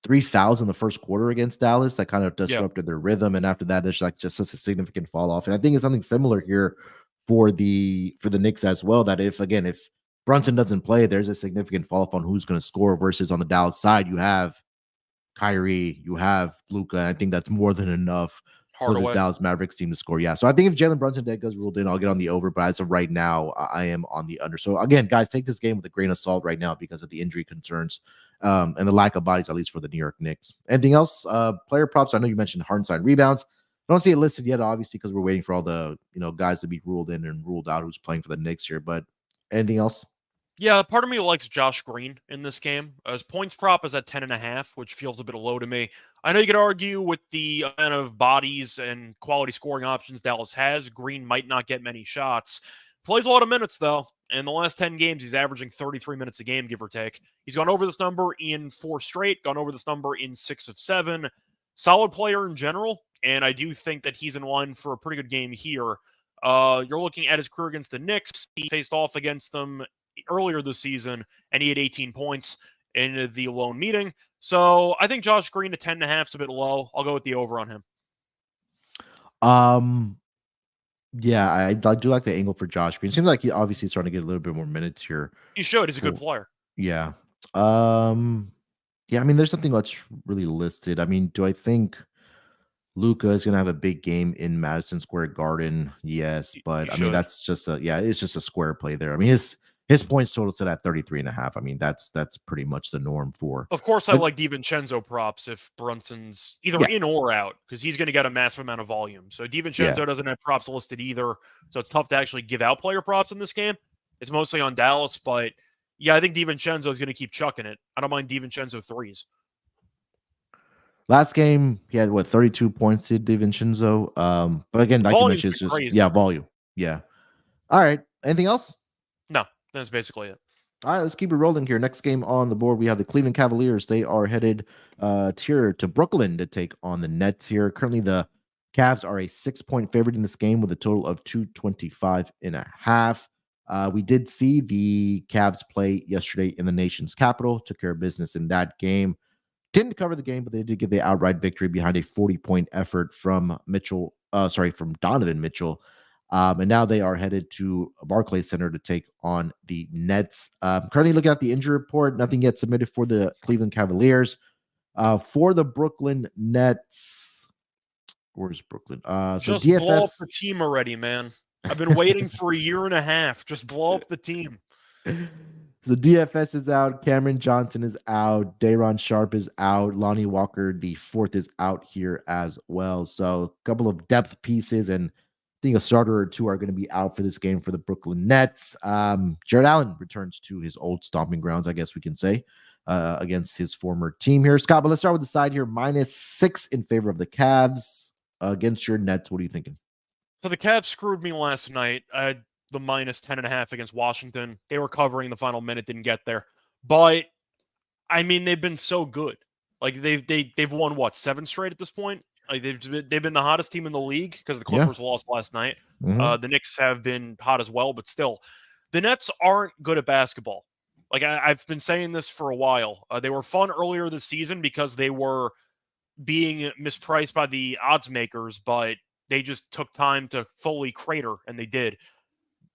3 fouls in the first quarter against Dallas that kind of disrupted their rhythm. And after that, there's like just such a significant fall off. And I think it's something similar here for the Knicks as well. That if Brunson doesn't play, there's a significant fall off on who's going to score. Versus on the Dallas side, you have Kyrie, you have Luka, and I think that's more than enough for this Dallas Mavericks team to score. Yeah. So I think if Jalen Brunson does ruled in, I'll get on the over. But as of right now, I am on the under. So again, guys, take this game with a grain of salt right now because of the injury concerns and the lack of bodies, at least for the New York Knicks. Anything else? Player props. I know you mentioned Hartenstein rebounds. I don't see it listed yet, obviously, because we're waiting for all the guys to be ruled in and ruled out who's playing for the Knicks here. But anything else? Yeah, part of me likes Josh Green in this game. His points prop is at 10.5, which feels a bit low to me. I know you could argue with the amount of bodies and quality scoring options Dallas has. Green might not get many shots. Plays a lot of minutes, though. In the last 10 games, he's averaging 33 minutes a game, give or take. He's gone over this number in 4 straight, gone over this number in 6 of 7. Solid player in general, and I do think that he's in line for a pretty good game here. You're looking at his career against the Knicks. He faced off against them earlier this season, and he had 18 points. in the lone meeting. So I think Josh Green at 10.5 is a bit low. I'll go with the over on him. Yeah, I do like the angle for Josh Green. Seems like he obviously is starting to get a little bit more minutes here. He should. He's a good player. Yeah. Yeah, I mean, there's nothing much really listed. I mean, do I think Luka is going to have a big game in Madison Square Garden? Yes, but I mean, that's just it's just a square play there. I mean, his points total set at 33.5. I mean, that's pretty much the norm for. Of course, I like DiVincenzo props if Brunson's either in or out, because he's going to get a massive amount of volume. So DiVincenzo doesn't have props listed either, so it's tough to actually give out player props in this game. It's mostly on Dallas, but yeah, I think DiVincenzo is going to keep chucking it. I don't mind DiVincenzo threes. Last game, he had 32 points, did DiVincenzo. But again, like you mentioned, it's just crazy. Volume. Yeah. All right. Anything else? No, that's basically it. All right, let's keep it rolling here. Next game on the board, we have the Cleveland Cavaliers. They are headed to Brooklyn to take on the Nets here. Currently, the Cavs are a 6-point favorite in this game with a total of 225.5. We did see the Cavs play yesterday in the nation's capital, took care of business in that game. Didn't cover the game, but they did get the outright victory behind a 40-point effort from Donovan Mitchell. And now they are headed to Barclays Center to take on the Nets. Currently looking at the injury report, nothing yet submitted for the Cleveland Cavaliers. For the Brooklyn Nets, where's Brooklyn? Just blow up the team already, man. I've been waiting for a year and a half. Just blow up the team. So DFS is out. Cameron Johnson is out. Day'Ron Sharpe is out. Lonnie Walker, the fourth, is out here as well. So a couple of depth pieces, and I think a starter or two are going to be out for this game for the Brooklyn Nets. Jared Allen returns to his old stomping grounds, I guess we can say, against his former team here. Scott, but let's start with the side here. -6 in favor of the Cavs against your Nets. What are you thinking? So the Cavs screwed me last night. I had the -10.5 against Washington. They were covering the final minute, didn't get there. But I mean, they've been so good. Like they've won what, 7 straight at this point? Like they've been the hottest team in the league because the Clippers lost last night. Mm-hmm. The Knicks have been hot as well, but still, the Nets aren't good at basketball. Like I've been saying this for a while. They were fun earlier this season because they were being mispriced by the odds makers, but they just took time to fully crater, and they did.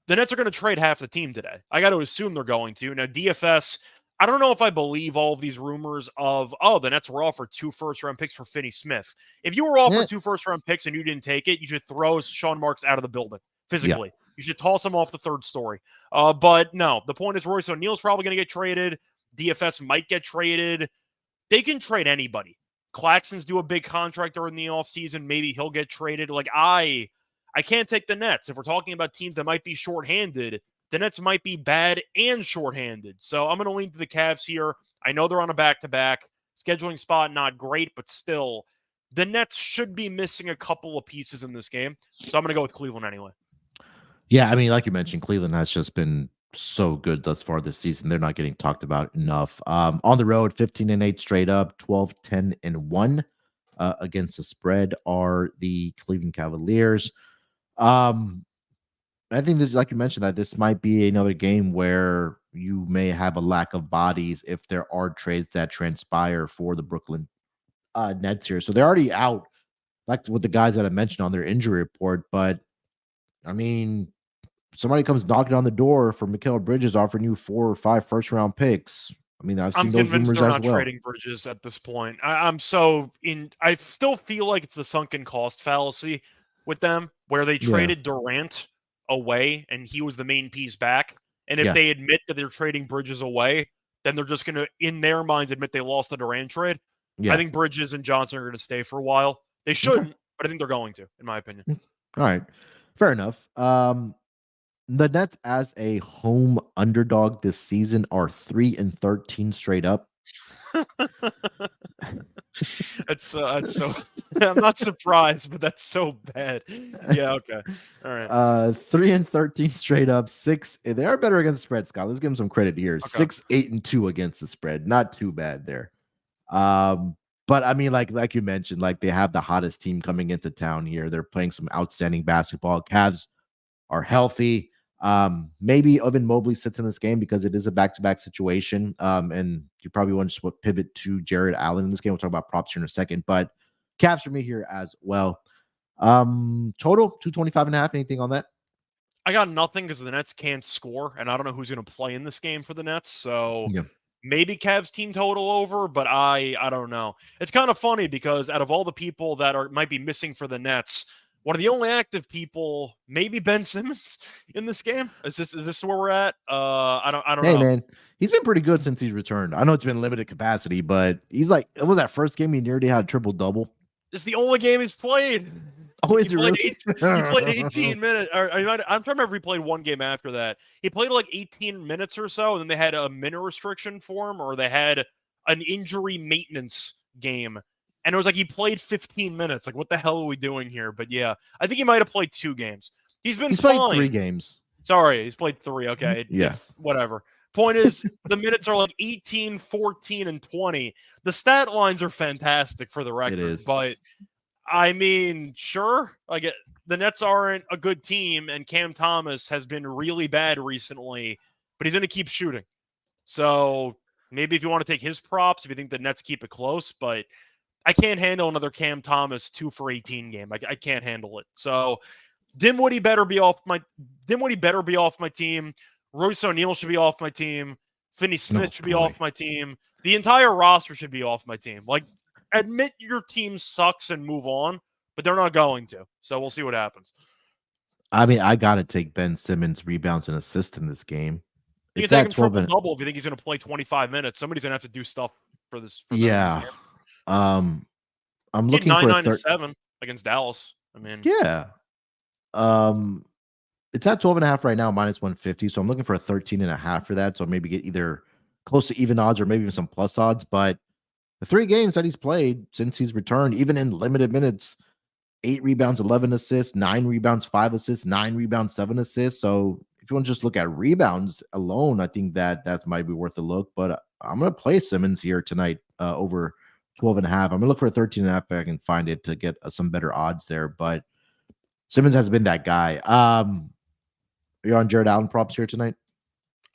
The Nets are going to trade half the team today. I got to assume they're going to. Now, DFS, I don't know if I believe all of these rumors of, the Nets were offered 2 first-round picks for Finney Smith. If you were offered 2 first-round picks and you didn't take it, you should throw Sean Marks out of the building physically. Yeah. You should toss him off the 3rd story. But no, the point is Royce O'Neal's probably going to get traded. DFS might get traded. They can trade anybody. Claxton's due a big contract during the offseason. Maybe he'll get traded. Like, I can't take the Nets. If we're talking about teams that might be shorthanded, the Nets might be bad and shorthanded. So I'm going to lean to the Cavs here. I know they're on a back-to-back. Scheduling spot, not great, but still, the Nets should be missing a couple of pieces in this game. So I'm going to go with Cleveland anyway. Yeah, I mean, like you mentioned, Cleveland has just been so good thus far this season. They're not getting talked about enough. On the road, 15-8 straight up, 12-10-1 against the spread are the Cleveland Cavaliers. I think this, like you mentioned, that this might be another game where you may have a lack of bodies if there are trades that transpire for the Brooklyn Nets here. So they're already out, like with the guys that I mentioned on their injury report. But I mean, somebody comes knocking on the door for Mikal Bridges offering you 4 or 5 first-round picks. I mean, I've seen those rumors as well. I'm not trading Bridges at this point. I still feel like it's the sunken cost fallacy with them, where they traded Durant away and he was the main piece back. And if they admit that they're trading Bridges away, then they're just going to, in their minds, admit they lost the Durant trade. I think Bridges and Johnson are going to stay for a while. They shouldn't, but I think they're going to, in my opinion. All right. Fair enough. The Nets as a home underdog this season are 3-13 straight up. That's so. I'm not surprised, but that's so bad. Yeah. Okay. All right. 3-13 straight up. 6. They are better against the spread, Scott. Let's give them some credit here. Okay. 6-8-2 against the spread. Not too bad there. But I mean, like you mentioned, like they have the hottest team coming into town here. They're playing some outstanding basketball. Cavs are healthy. Maybe Evan Mobley sits in this game because it is a back-to-back situation. And you probably want to just pivot to Jared Allen in this game. We'll talk about props here in a second, but Cavs for me here as well. Total 225.5. Anything on that? I got nothing because the Nets can't score, and I don't know who's going to play in this game for the Nets. So maybe Cavs team total over, but I don't know. It's kind of funny because out of all the people that might be missing for the Nets, one of the only active people, maybe Ben Simmons in this game. Is this where we're at? I don't know. Hey man, he's been pretty good since he's returned. I know it's been limited capacity, but he's like, it was that first game he nearly had a triple double. It's the only game he's played. Oh, is he really? He played 18 minutes. I'm trying to remember if he played one game after that. He played like 18 minutes or so, and then they had a minute restriction for him, or they had an injury maintenance game. And it was like he played 15 minutes. Like, what the hell are we doing here? But yeah, I think he might have played 2 games. He's fine. Played 3 games. Sorry, he's played 3. Okay. Yeah. Whatever. Point is, the minutes are like 18, 14, and 20. The stat lines are fantastic for the record. It is. But, I mean, sure. Like, the Nets aren't a good team, and Cam Thomas has been really bad recently, but he's going to keep shooting. So, maybe if you want to take his props, if you think the Nets keep it close, but I can't handle another Cam Thomas 2 for 18 game. I can't handle it. So, Dinwiddie better be off my team. Royce O'Neal should be off my team. Finney Smith should be off my team. The entire roster should be off my team. Like, admit your team sucks and move on, but they're not going to. So we'll see what happens. I mean, I got to take Ben Simmons rebounds and assists in this game. You can take him triple-double if you think he's going to play 25 minutes. Somebody's going to have to do stuff for this. Yeah. I'm looking for 9-9-7 against Dallas. I mean, yeah. It's at 12.5 right now, minus 150. So I'm looking for a 13.5 for that. So maybe get either close to even odds or maybe even some plus odds. But the 3 games that he's played since he's returned, even in limited minutes, 8 rebounds, 11 assists, 9 rebounds, 5 assists, 9 rebounds, 7 assists. So if you want to just look at rebounds alone, I think that might be worth a look. But I'm going to play Simmons here tonight over 12.5. I'm going to look for a 13.5 if I can find it to get some better odds there. But Simmons has been that guy. You're on Jared Allen props here tonight?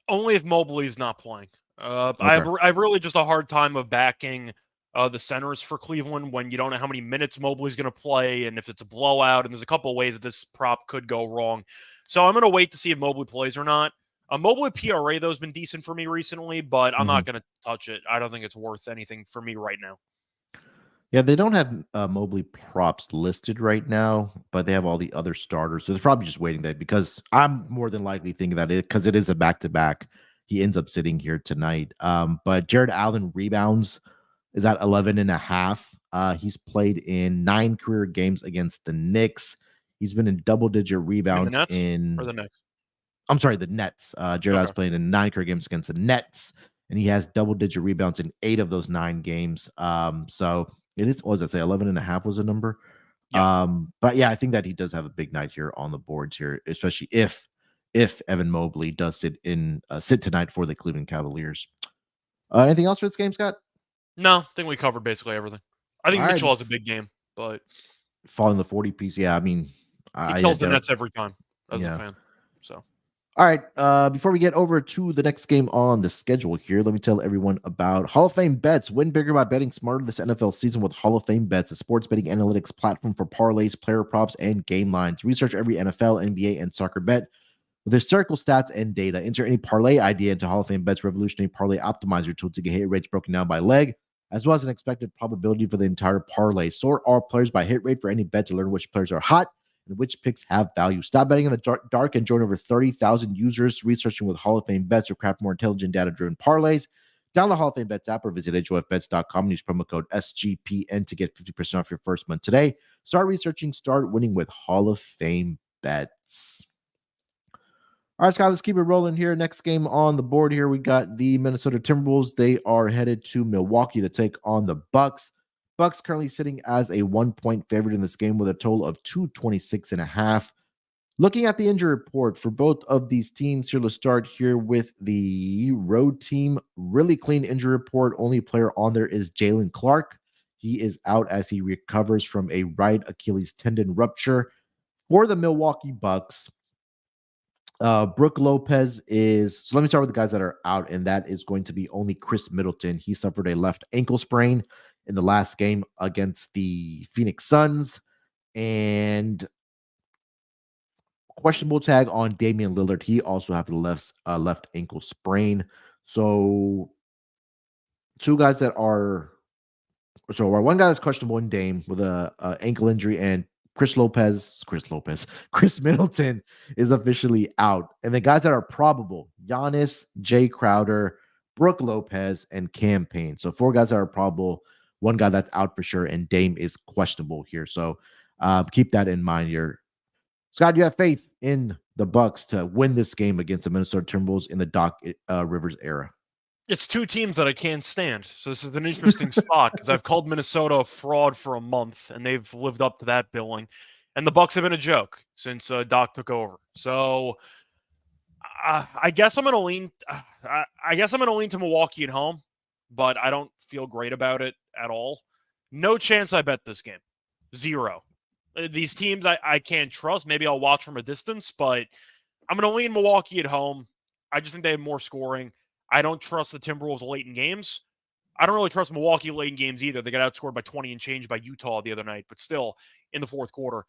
Only if Mobley's not playing. Okay. I've really just a hard time of backing the centers for Cleveland when you don't know how many minutes Mobley's going to play and if it's a blowout. And there's a couple of ways that this prop could go wrong. So I'm going to wait to see if Mobley plays or not. Mobley PRA, though, has been decent for me recently, but I'm not going to touch it. I don't think it's worth anything for me right now. Yeah, they don't have Mobley props listed right now, but they have all the other starters. So they're probably just waiting that because I'm more than likely thinking that because it is a back-to-back, he ends up sitting here tonight. But Jared Allen rebounds is at 11.5. He's played in 9 career games against the Knicks. He's been in double-digit rebounds the Nets or the Knicks? I'm sorry, the Nets. Jared Allen's played in 9 career games against the Nets, and he has double-digit rebounds in 8 of those 9 games. So it is, what was I say, 11.5 was a number. Yeah. But yeah, I think that he does have a big night here on the boards here, especially if Evan Mobley does sit tonight for the Cleveland Cavaliers. Anything else for this game, Scott? No, I think we covered basically everything. I think Mitchell has a big game, but falling the 40 piece. Yeah, I mean, he kills the Nets every time as a fan. So. All right, before we get over to the next game on the schedule here, let me tell everyone about Hall of Fame Bets. Win bigger by betting smarter this NFL season with Hall of Fame Bets, a sports betting analytics platform for parlays, player props, and game lines. Research every NFL, NBA, and soccer bet with historical stats and data. Enter any parlay idea into Hall of Fame Bets revolutionary parlay optimizer tool to get hit rates broken down by leg, as well as an expected probability for the entire parlay. Sort all players by hit rate for any bet to learn which players are hot and which picks have value. Stop betting in the dark and join over 30,000 users researching with Hall of Fame Bets to craft more intelligent data-driven parlays. Download the Hall of Fame Bets app or visit HOFBets.com and use promo code SGPN to get 50% off your first month today. Start researching, start winning with Hall of Fame Bets. All right, Scott, let's keep it rolling here. Next game on the board here, we got the Minnesota Timberwolves. They are headed to Milwaukee to take on the Bucks. Bucks currently sitting as a 1-point favorite in this game with a total of 226.5. Looking at the injury report for both of these teams here, let's start here with the road team. Really clean injury report. Only player on there is Jalen Clark. He is out as he recovers from a right Achilles tendon rupture. For the Milwaukee Bucks, Brooke Lopez is, so let me start with the guys that are out, and that is going to be only Chris Middleton. He suffered a left ankle sprain in the last game against the Phoenix Suns, and questionable tag on Damian Lillard. He also have the left ankle sprain. So two guys that are, so one guy that's questionable in Dame with a ankle injury, and Chris Middleton is officially out. And the guys that are probable: Giannis, Jay Crowder, Brooke Lopez, and Cam Payne. So four guys that are probable, one guy that's out for sure, and Dame is questionable here. So keep that in mind here. Scott, you have faith in the Bucks to win this game against the Minnesota Timberwolves in the Doc Rivers era? It's two teams that I can't stand. So this is an interesting spot because I've called Minnesota a fraud for a month, and they've lived up to that billing. And the Bucks have been a joke since Doc took over. So I guess I'm going to lean. I guess I'm going to lean to Milwaukee at home, but I don't feel great about it at all. No chance I bet this game. Zero. These teams I can't trust. Maybe I'll watch from a distance, but I'm going to lean Milwaukee at home. I just think they have more scoring. I don't trust the Timberwolves late in games. I don't really trust Milwaukee late in games either. They got outscored by 20 and change by Utah the other night, but still in the fourth quarter.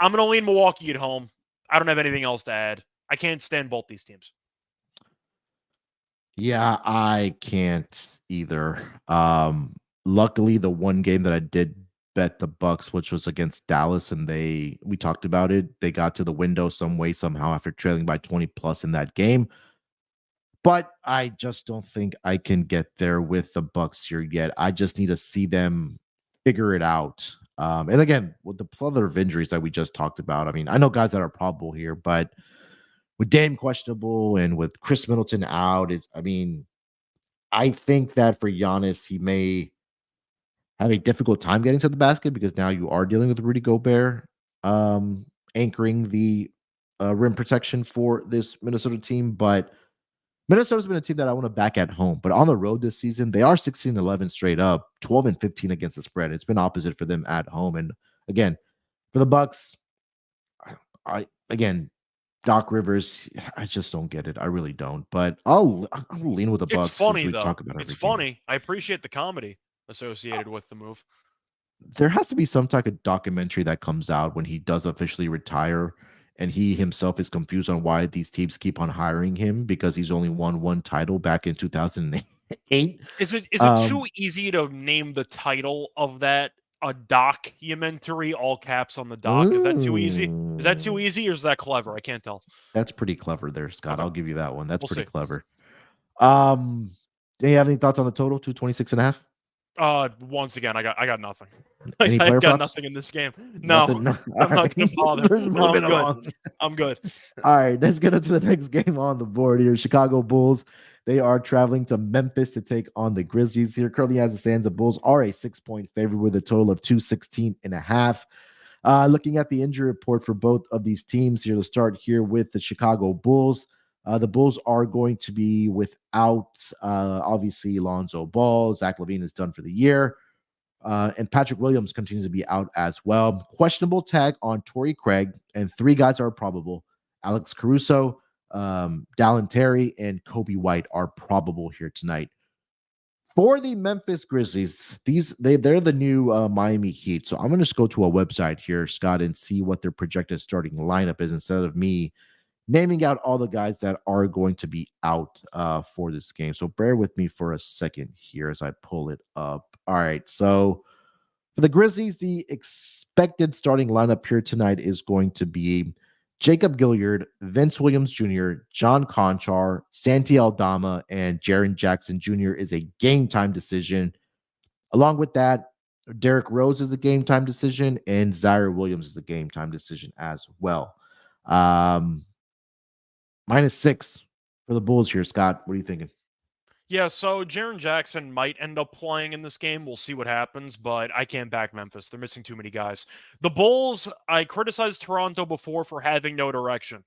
I'm going to lean Milwaukee at home. I don't have anything else to add. I can't stand both these teams. Yeah, I can't either. Luckily, the one game that I did bet the Bucks, which was against Dallas, and we talked about it. They got to the window some way, somehow, after trailing by 20 plus in that game. But I just don't think I can get there with the Bucks here yet. I just need to see them figure it out. And again, with the plethora of injuries that we just talked about, I mean, I know guys that are probable here, but with Dame questionable and with Chris Middleton out, I think that for Giannis, he may have a difficult time getting to the basket because now you are dealing with Rudy Gobert anchoring the rim protection for this Minnesota team. But Minnesota's been a team that I want to back at home, but on the road this season, they are 16-11 straight up, 12-15 against the spread. It's been opposite for them at home. And again, for the Bucks, Doc Rivers, I just don't get it. I really don't. But I'll lean with the Bucks. It's funny since we though. talk about It's everything. funny. I appreciate the comedy associated with the move. There has to be some type of documentary that comes out when he does officially retire, and he himself is confused on why these teams keep on hiring him because he's only won one title back in 2008. Is it too easy to name the title of that a documentary, all caps on the doc? Is that too easy? Is that too easy or is that clever? I can't tell. That's pretty clever there, Scott. Okay. I'll give you that one. That's We'll pretty see. clever. Do you have any thoughts on the total? 226.5? Once again, I got nothing. Any I player got props? nothing in this game. No, Nothing? No. I'm not going to bother. Let's move No, it I'm along. good. I'm good. All right, let's get into the next game on the board here. Chicago Bulls. They are traveling to Memphis to take on the Grizzlies here. Currently, as it stands, the Bulls are a 6-point favorite with a total of 216.5. Looking at the injury report for both of these teams here to start here with the Chicago Bulls. The Bulls are going to be without, obviously, Lonzo Ball. Zach LaVine is done for the year. And Patrick Williams continues to be out as well. Questionable tag on Torrey Craig, and three guys are probable. Alex Caruso, Dallin Terry, and Kobe White are probable here tonight. For the Memphis Grizzlies, they're the new Miami Heat. So I'm going to just go to a website here, Scott, and see what their projected starting lineup is instead of me naming out all the guys that are going to be out for this game. So bear with me for a second here as I pull it up. All right. So for the Grizzlies, the expected starting lineup here tonight is going to be Jacob Gilyard, Vince Williams Jr., John Conchar, Santi Aldama, and Jaren Jackson Jr. is a game time decision. Along with that, Derrick Rose is a game time decision, and Zaire Williams is a game time decision as well. -6 for the Bulls here, Scott. What are you thinking? Yeah, so Jaren Jackson might end up playing in this game. We'll see what happens, but I can't back Memphis. They're missing too many guys. The Bulls, I criticized Toronto before for having no direction.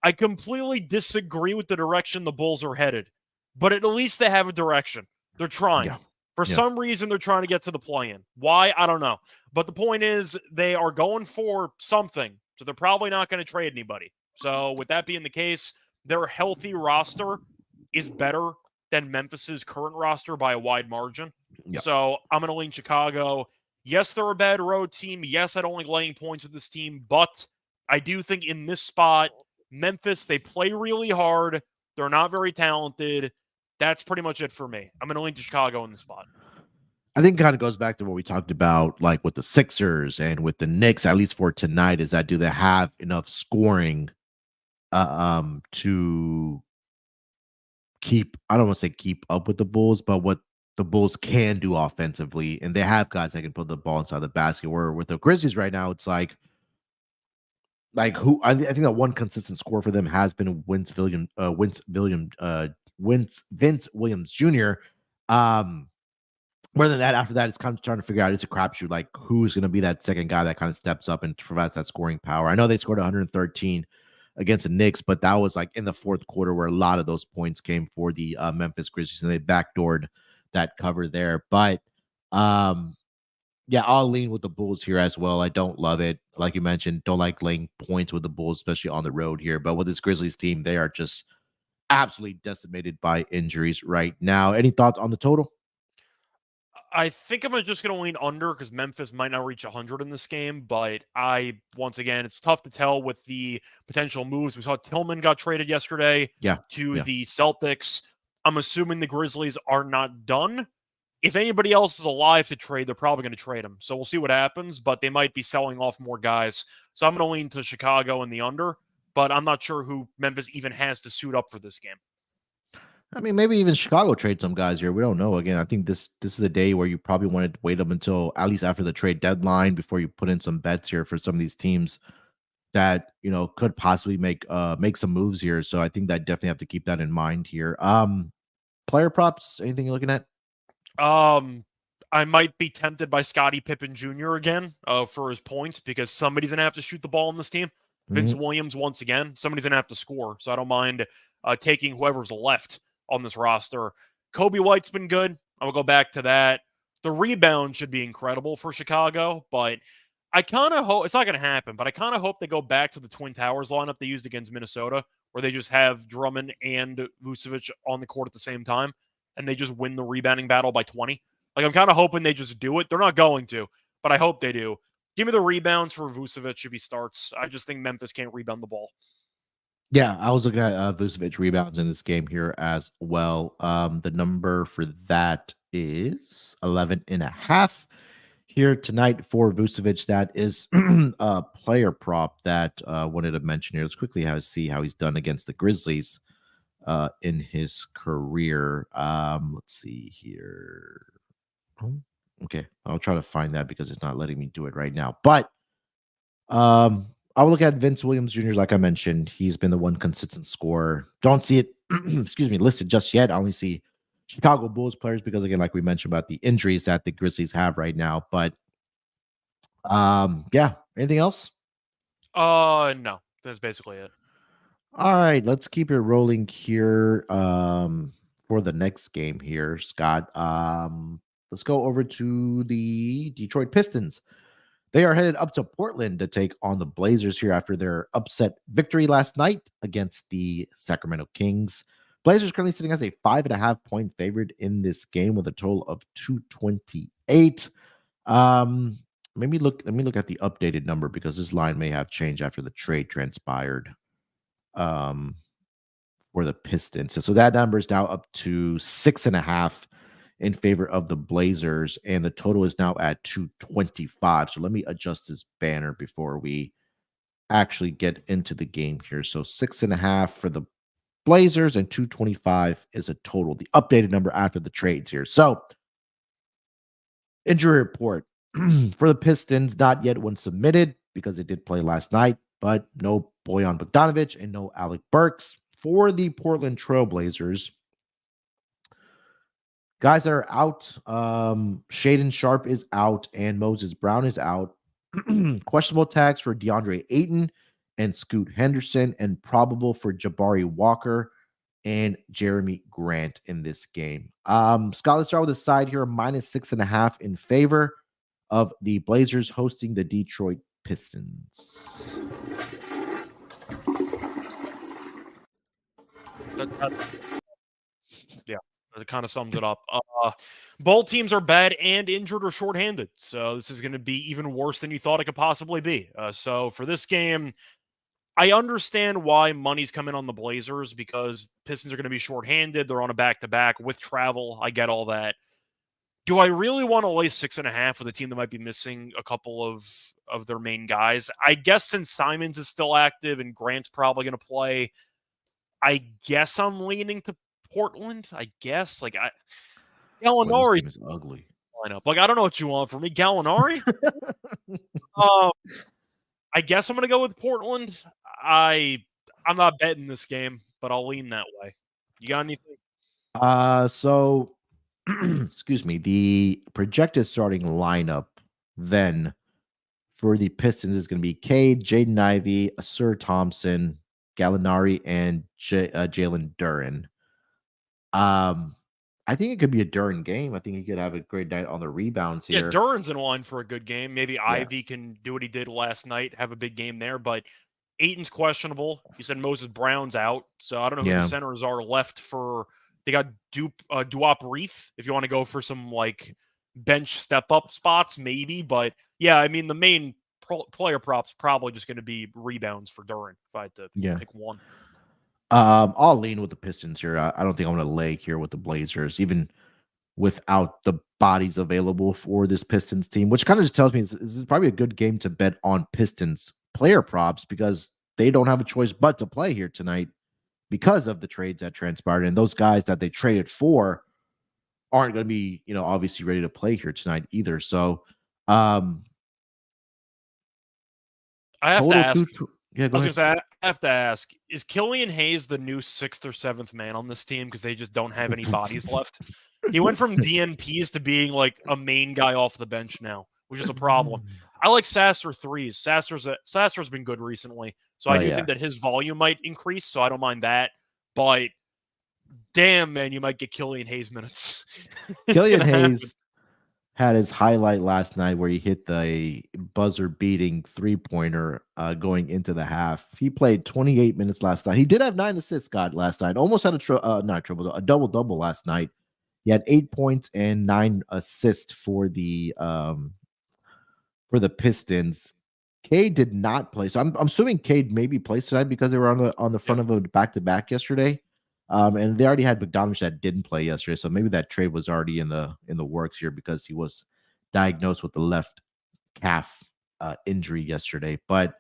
I completely disagree with the direction the Bulls are headed, but at least they have a direction. They're trying. Yeah. For some reason, they're trying to get to the play-in. Why? I don't know. But the point is, they are going for something, so they're probably not going to trade anybody. So with that being the case, their healthy roster is better than Memphis's current roster by a wide margin. Yep. So I'm going to lean Chicago. Yes, they're a bad road team. Yes, I don't like laying points with this team, but I do think in this spot, Memphis, they play really hard. They're not very talented. That's pretty much it for me. I'm going to lean to Chicago in the spot. I think it kind of goes back to what we talked about, like with the Sixers and with the Knicks, at least for tonight, is that do they have enough scoring to keep, I don't want to say keep up with the Bulls, but what the Bulls can do offensively. And they have guys that can put the ball inside the basket. Where with the Grizzlies right now, it's like who I think that one consistent score for them has been Vince Williams Jr. More than that, after that, it's kind of trying to figure out, it's a crapshoot, like who's going to be that second guy that kind of steps up and provides that scoring power. I know they scored 113 against the Knicks, but that was like in the fourth quarter where a lot of those points came for the Memphis Grizzlies, and they backdoored that cover there. But yeah, I'll lean with the Bulls here as well. I don't love it. Like you mentioned, don't like laying points with the Bulls, especially on the road here. But with this Grizzlies team, they are just absolutely decimated by injuries right now. Any thoughts on the total? I think I'm just going to lean under because Memphis might not reach 100 in this game. But once again, it's tough to tell with the potential moves. We saw Tillman got traded yesterday to the Celtics. I'm assuming the Grizzlies are not done. If anybody else is alive to trade, they're probably going to trade him. So we'll see what happens, but they might be selling off more guys. So I'm going to lean to Chicago in the under, but I'm not sure who Memphis even has to suit up for this game. I mean, maybe even Chicago trade some guys here. We don't know. Again, I think this is a day where you probably want to wait up until at least after the trade deadline before you put in some bets here for some of these teams that, you know, could possibly make some moves here. So I think that definitely have to keep that in mind here. Player props, anything you're looking at? I might be tempted by Scottie Pippen Jr. again for his points because somebody's gonna have to shoot the ball in this team. Vince Williams once again, somebody's gonna have to score. So I don't mind taking whoever's left on this roster. Kobe White's been good. I will go back to that. The rebound should be incredible for Chicago, but I kind of hope it's not going to happen. But I kind of hope they go back to the Twin Towers lineup they used against Minnesota, where they just have Drummond and Vucevic on the court at the same time, and they just win the rebounding battle by 20. Like, I'm kind of hoping they just do it. They're not going to, but I hope they do. Give me the rebounds for Vucevic if he starts. I just think Memphis can't rebound the ball. Yeah, I was looking at Vucevic rebounds in this game here as well. The number for that is 11.5 here tonight for Vucevic. That is a player prop that wanted to mention here. Let's quickly see how he's done against the Grizzlies in his career. Let's see here. Oh, okay, I'll try to find that because it's not letting me do it right now. But I will look at Vince Williams Jr. Like I mentioned, he's been the one consistent scorer. Don't see it, excuse me, listed just yet. I only see Chicago Bulls players because, again, like we mentioned about the injuries that the Grizzlies have right now. But yeah, anything else? No, that's basically it. All right, let's keep it rolling here for the next game here, Scott. Let's go over to the Detroit Pistons. They are headed up to Portland to take on the Blazers here after their upset victory last night against the Sacramento Kings. Blazers currently sitting as a 5.5-point favorite in this game with a total of 228. Let me look at the updated number because this line may have changed after the trade transpired for the Pistons. So that number is now up to 6.5 in favor of the Blazers, and the total is now at 225. So let me adjust this banner before we actually get into the game here. So 6.5 for the Blazers and 225 is a total, the updated number after the trades here. So injury report for the Pistons, not yet one submitted because they did play last night, but no Bojan Bogdanovic and no Alec Burks. For the Portland Trailblazers, guys that are out, Shaedon Sharpe is out and Moses Brown is out. Questionable tags for DeAndre Ayton and Scoot Henderson, and probable for Jabari Walker and Jeremy Grant in this game. Scott, let's start with the side here, -6.5 in favor of the Blazers hosting the Detroit Pistons. Yeah, that kind of sums it up. Both teams are bad and injured or shorthanded, so this is going to be even worse than you thought it could possibly be. So for this game, I understand why money's coming on the Blazers because Pistons are going to be shorthanded. They're on a back-to-back with travel. I get all that. Do I really want to lay 6.5 with a team that might be missing a couple of their main guys? I guess since Simons is still active and Grant's probably going to play, I guess I'm leaning to Portland. I guess Gallinari is ugly. lineup. I don't know what you want from me, Gallinari. um, I guess I'm going to go with Portland. I'm not betting this game, but I'll lean that way. You got anything? So excuse me, the projected starting lineup then for the Pistons is going to be Cade, Jaden Ivey, Asur Thompson, Gallinari, and Jalen Duren. I think it could be a Duren game. I think he could have a great night on the rebounds here. Yeah, Duren's in line for a good game. Maybe Ivy can do what he did last night, have a big game there, but Ayton's questionable. You said Moses Brown's out, so I don't know who the centers are left for. They got Duop Reith, if you want to go for some bench step-up spots, maybe. But yeah, I mean, the main player prop's probably just going to be rebounds for Duren, if I had to pick one. I'll lean with the Pistons here. I don't think I'm going to lay here with the Blazers, even without the bodies available for this Pistons team, which kind of just tells me this is probably a good game to bet on Pistons player props because they don't have a choice but to play here tonight because of the trades that transpired. And those guys that they traded for aren't going to be, obviously ready to play here tonight either. So I have to ask. I was going to say, I have to ask, is Killian Hayes the new 6th or 7th man on this team because they just don't have any bodies left? He went from DNPs to being a main guy off the bench now, which is a problem. I like Sasser threes. Sasser's been good recently, so I do think that his volume might increase, so I don't mind that. But damn, man, you might get Killian Hayes minutes. Killian Hayes had his highlight last night where he hit the buzzer-beating three-pointer going into the half. He played 28 minutes last night. He did have 9 assists, Scott, last night. Almost had a double-double last night. He had 8 points and 9 assists for the Pistons. Cade did not play, so I'm assuming Cade maybe plays tonight because they were on the front of a back-to-back yesterday. And they already had Bogdanovich that didn't play yesterday, so maybe that trade was already in the works here because he was diagnosed with the left calf injury yesterday. But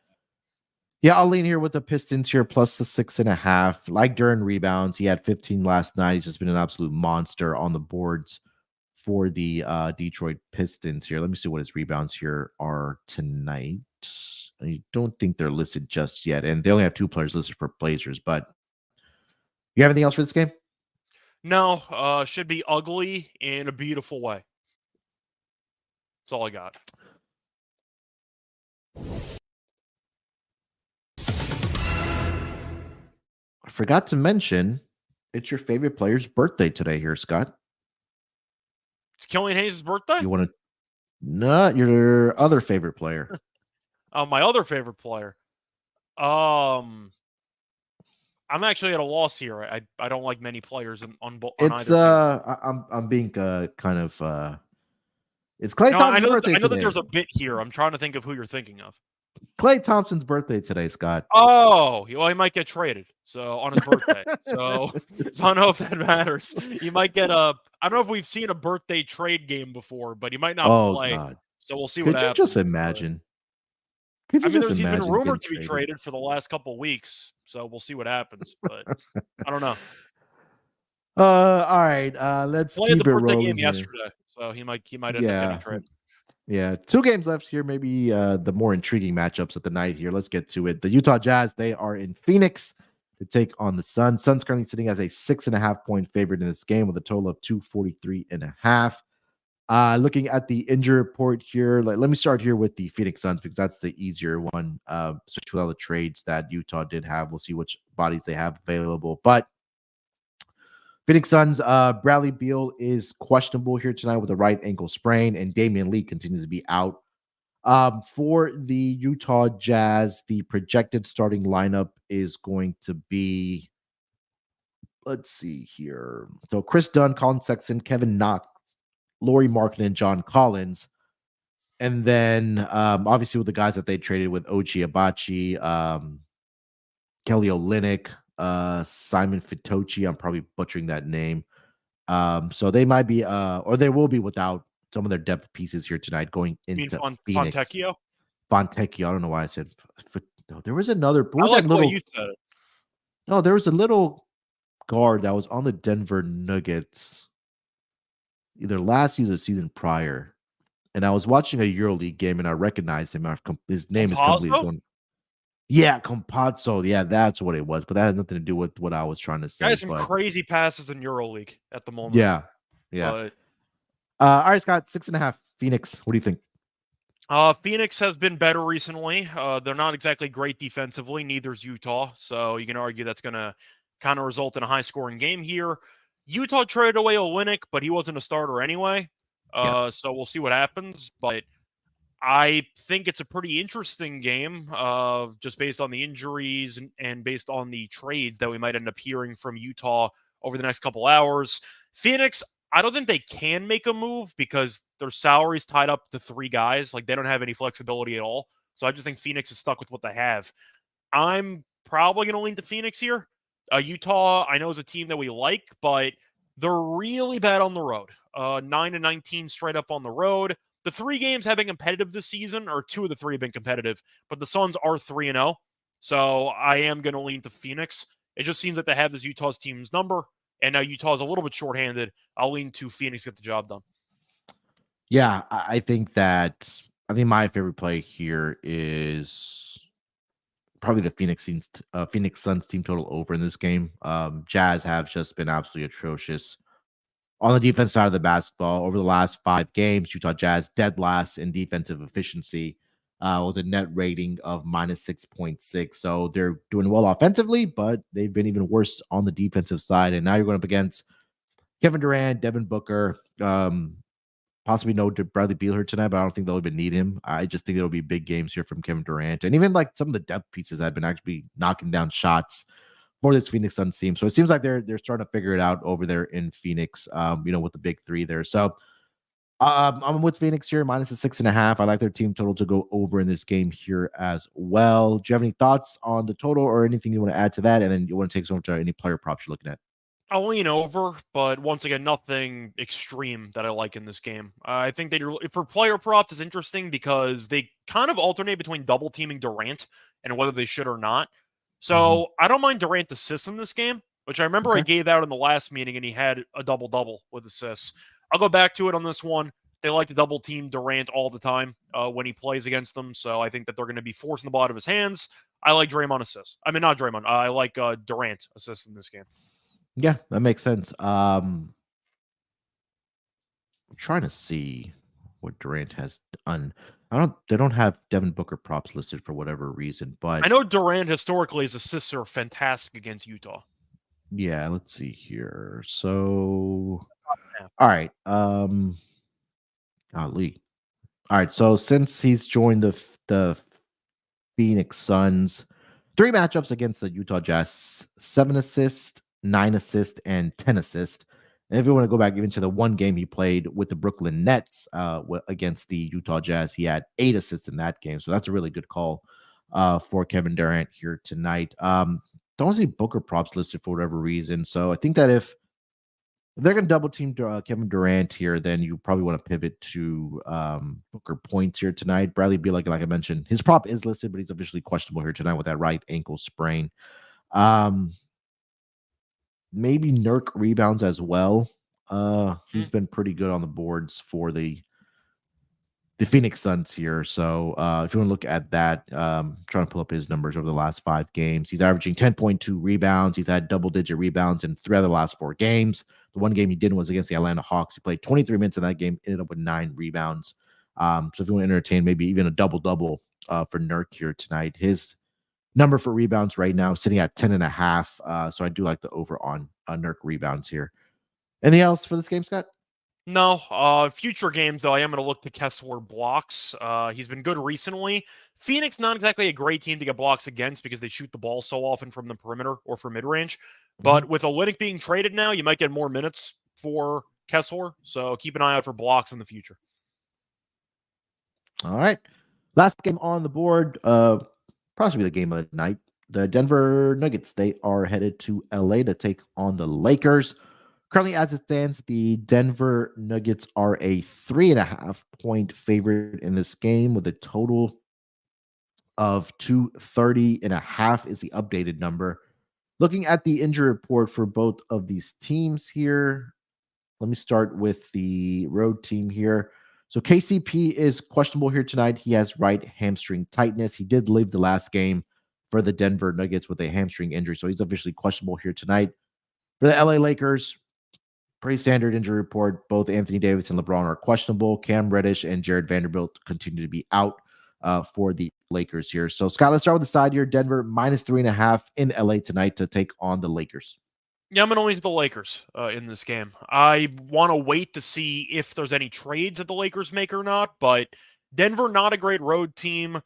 yeah, I'll lean here with the Pistons here plus the 6.5. Like Duren rebounds, he had 15 last night. He's just been an absolute monster on the boards for the Detroit Pistons here. Let me see what his rebounds here are tonight. I don't think they're listed just yet, and they only have 2 players listed for Blazers, but you have anything else for this game? No, should be ugly in a beautiful way. That's all I got. I forgot to mention, it's your favorite player's birthday today here, Scott. It's Killian Hayes' birthday? You want to... Not your other favorite player. My other favorite player. I'm actually at a loss here. I don't like many players on either team. I'm being kind of it's Klay Thompson's birthday today. I know that there's a bit here. I'm trying to think of who you're thinking of. Klay Thompson's birthday today, Scott. Oh, well, he might get traded. So on his birthday. so I don't know if that matters. You might get I don't know if we've seen a birthday trade game before, but he might not play. God. So we'll see what happens. Could you just imagine? He's been rumored to be traded for the last couple of weeks, so we'll see what happens. But I don't know. All right. Let's keep it rolling. Game yesterday, so he might end up getting traded. Yeah, 2 games left here. Maybe the more intriguing matchups of the night here. Let's get to it. The Utah Jazz, they are in Phoenix to take on the Suns. Suns currently sitting as a 6.5 point favorite in this game with a total of 243.5. Looking at the injury report here, let me start here with the Phoenix Suns because that's the easier one, especially with all the trades that Utah did have. We'll see which bodies they have available. But Phoenix Suns, Bradley Beal is questionable here tonight with a right ankle sprain, and Damian Lee continues to be out. For the Utah Jazz, the projected starting lineup is going to be let's see here. So Chris Dunn, Colin Sexton, Kevin Knox, Laurie Markin, and John Collins. And then obviously with the guys that they traded with Ochi Abachi, Kelly Olynyk, Simon Fitochi. I'm probably butchering that name. So they might be, or they will be without some of their depth pieces here tonight going You mean into Phoenix. Fontecchio? Fontecchio. I don't know why I said. No, there was another. What I was like that the way little? you said it. No, there was a little guard that was on the Denver Nuggets either last season or season prior. And I was watching a EuroLeague game and I recognized him. His name is completely Compazzo? going. Yeah, Compazzo. Yeah, that's what it was. But that has nothing to do with what I was trying to Guy say. has some But crazy passes in EuroLeague at the moment. yeah, yeah. But All right, Scott, 6.5. Phoenix. What do you think? Phoenix has been better recently. They're not exactly great defensively. Neither's Utah. So you can argue that's going to kind of result in a high-scoring game here. Utah traded away Olynyk, but he wasn't a starter anyway. Yeah. So we'll see what happens. But I think it's a pretty interesting game, just based on the injuries and based on the trades that we might end up hearing from Utah over the next couple hours. Phoenix, I don't think they can make a move because their salary's tied up to 3 guys. Like, they don't have any flexibility at all. So I just think Phoenix is stuck with what they have. I'm probably going to lean to Phoenix here. Utah, I know, is a team that we like, but they're really bad on the road. 9-19 straight up on the road. The 3 games have been competitive this season, or 2 of the 3 have been competitive, but the Suns are 3-0. So I am going to lean to Phoenix. It just seems that they have this Utah's team's number, and now Utah's a little bit shorthanded. I'll lean to Phoenix to get the job done. Yeah, I think my favorite play here is probably the Phoenix Suns team total over in this game. Jazz have just been absolutely atrocious on the defense side of the basketball. Over the last 5 games, Utah Jazz dead last in defensive efficiency with a net rating of -6.6. So they're doing well offensively, but they've been even worse on the defensive side. And now you're going up against Kevin Durant, Devin Booker, possibly no Bradley Beal here tonight, but I don't think they'll even need him. I just think it'll be big games here from Kevin Durant. And even like some of the depth pieces have been actually knocking down shots for this Phoenix Suns team. So it seems like they're starting to figure it out over there in Phoenix, with the big 3 there. So I'm with Phoenix here, -6.5. I like their team total to go over in this game here as well. Do you have any thoughts on the total or anything you want to add to that? And then you want to take us over to any player props you're looking at? I'll lean over, but once again, nothing extreme that I like in this game. I think that for player props, it's interesting because they kind of alternate between double teaming Durant and whether they should or not. So I don't mind Durant assists in this game, which I remember I gave out in the last meeting, and he had a double-double with assists. I'll go back to it on this one. They like to double team Durant all the time when he plays against them, so I think that they're going to be forcing the ball out of his hands. I like Draymond assists. I mean, not Draymond. I like Durant assists in this game. Yeah, that makes sense. I'm trying to see what Durant has done. They don't have Devin Booker props listed for whatever reason, but I know Durant historically his assists are fantastic against Utah. yeah, let's see here. So all right. Lee. All right. So since he's joined the Phoenix Suns, 3 matchups against the Utah Jazz, 7 assists, 9 assists, and 10 assists. And if you want to go back even to the 1 game he played with the Brooklyn Nets against the Utah Jazz, he had 8 assists in that game. So that's a really good call for Kevin Durant here tonight. Don't see Booker props listed for whatever reason. So I think that if they're going to double team Kevin Durant here, then you probably want to pivot to Booker points here tonight. Bradley Beal, like I mentioned, his prop is listed, but he's officially questionable here tonight with that right ankle sprain. Maybe Nurk rebounds as well. He's been pretty good on the boards for the Phoenix Suns here. So if you want to look at that, trying to pull up his numbers over the last 5 games, he's averaging 10.2 rebounds. He's had double-digit rebounds in 3 of the last 4 games. The 1 game he didn't was against the Atlanta Hawks. He played 23 minutes in that game, ended up with 9 rebounds. So if you want to entertain maybe even a double-double for Nurk here tonight, his number for rebounds right now sitting at 10.5. So I do like the over on Nurk rebounds here. Anything else for this game, Scott? No. Future games, though, I am going to look to Kessler blocks. He's been good recently. Phoenix, not exactly a great team to get blocks against because they shoot the ball so often from the perimeter or from mid-range. But with Olynyk being traded now, you might get more minutes for Kessler. So keep an eye out for blocks in the future. All right. Last game on the board, possibly the game of the night. The Denver Nuggets, they are headed to LA to take on the Lakers. Currently, as it stands, the Denver Nuggets are a 3.5-point favorite in this game with a total of 230.5 is the updated number. Looking at the injury report for both of these teams here, let me start with the road team here. So KCP is questionable here tonight. He has right hamstring tightness. He did leave the last game for the Denver Nuggets with a hamstring injury, so he's officially questionable here tonight. For the LA Lakers, pretty standard injury report. Both Anthony Davis and LeBron are questionable. Cam Reddish and Jared Vanderbilt continue to be out for the Lakers here. So, Scott, let's start with the side here. Denver -3.5 in LA tonight to take on the Lakers. Yeah, I'm going to lean to the Lakers in this game. I want to wait to see if there's any trades that the Lakers make or not, but Denver, not a great road team.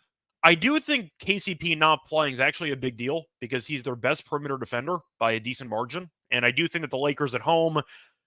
I do think KCP not playing is actually a big deal because he's their best perimeter defender by a decent margin. And I do think that the Lakers at home,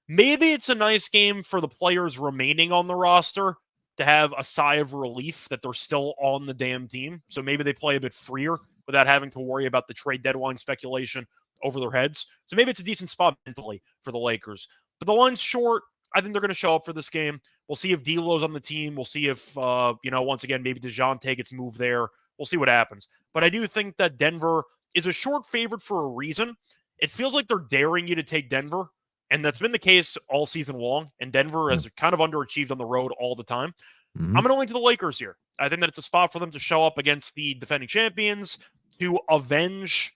maybe it's a nice game for the players remaining on the roster to have a sigh of relief that they're still on the damn team. So maybe they play a bit freer without having to worry about the trade deadline speculation over their heads. So maybe it's a decent spot mentally for the Lakers. But the line's short. I think they're going to show up for this game. We'll see if D'Lo's on the team. We'll see if, once again, maybe DeJounte gets moved there. We'll see what happens. But I do think that Denver is a short favorite for a reason. It feels like they're daring you to take Denver, and that's been the case all season long. And Denver has kind of underachieved on the road all the time. I'm going to link to the Lakers here. I think that it's a spot for them to show up against the defending champions to avenge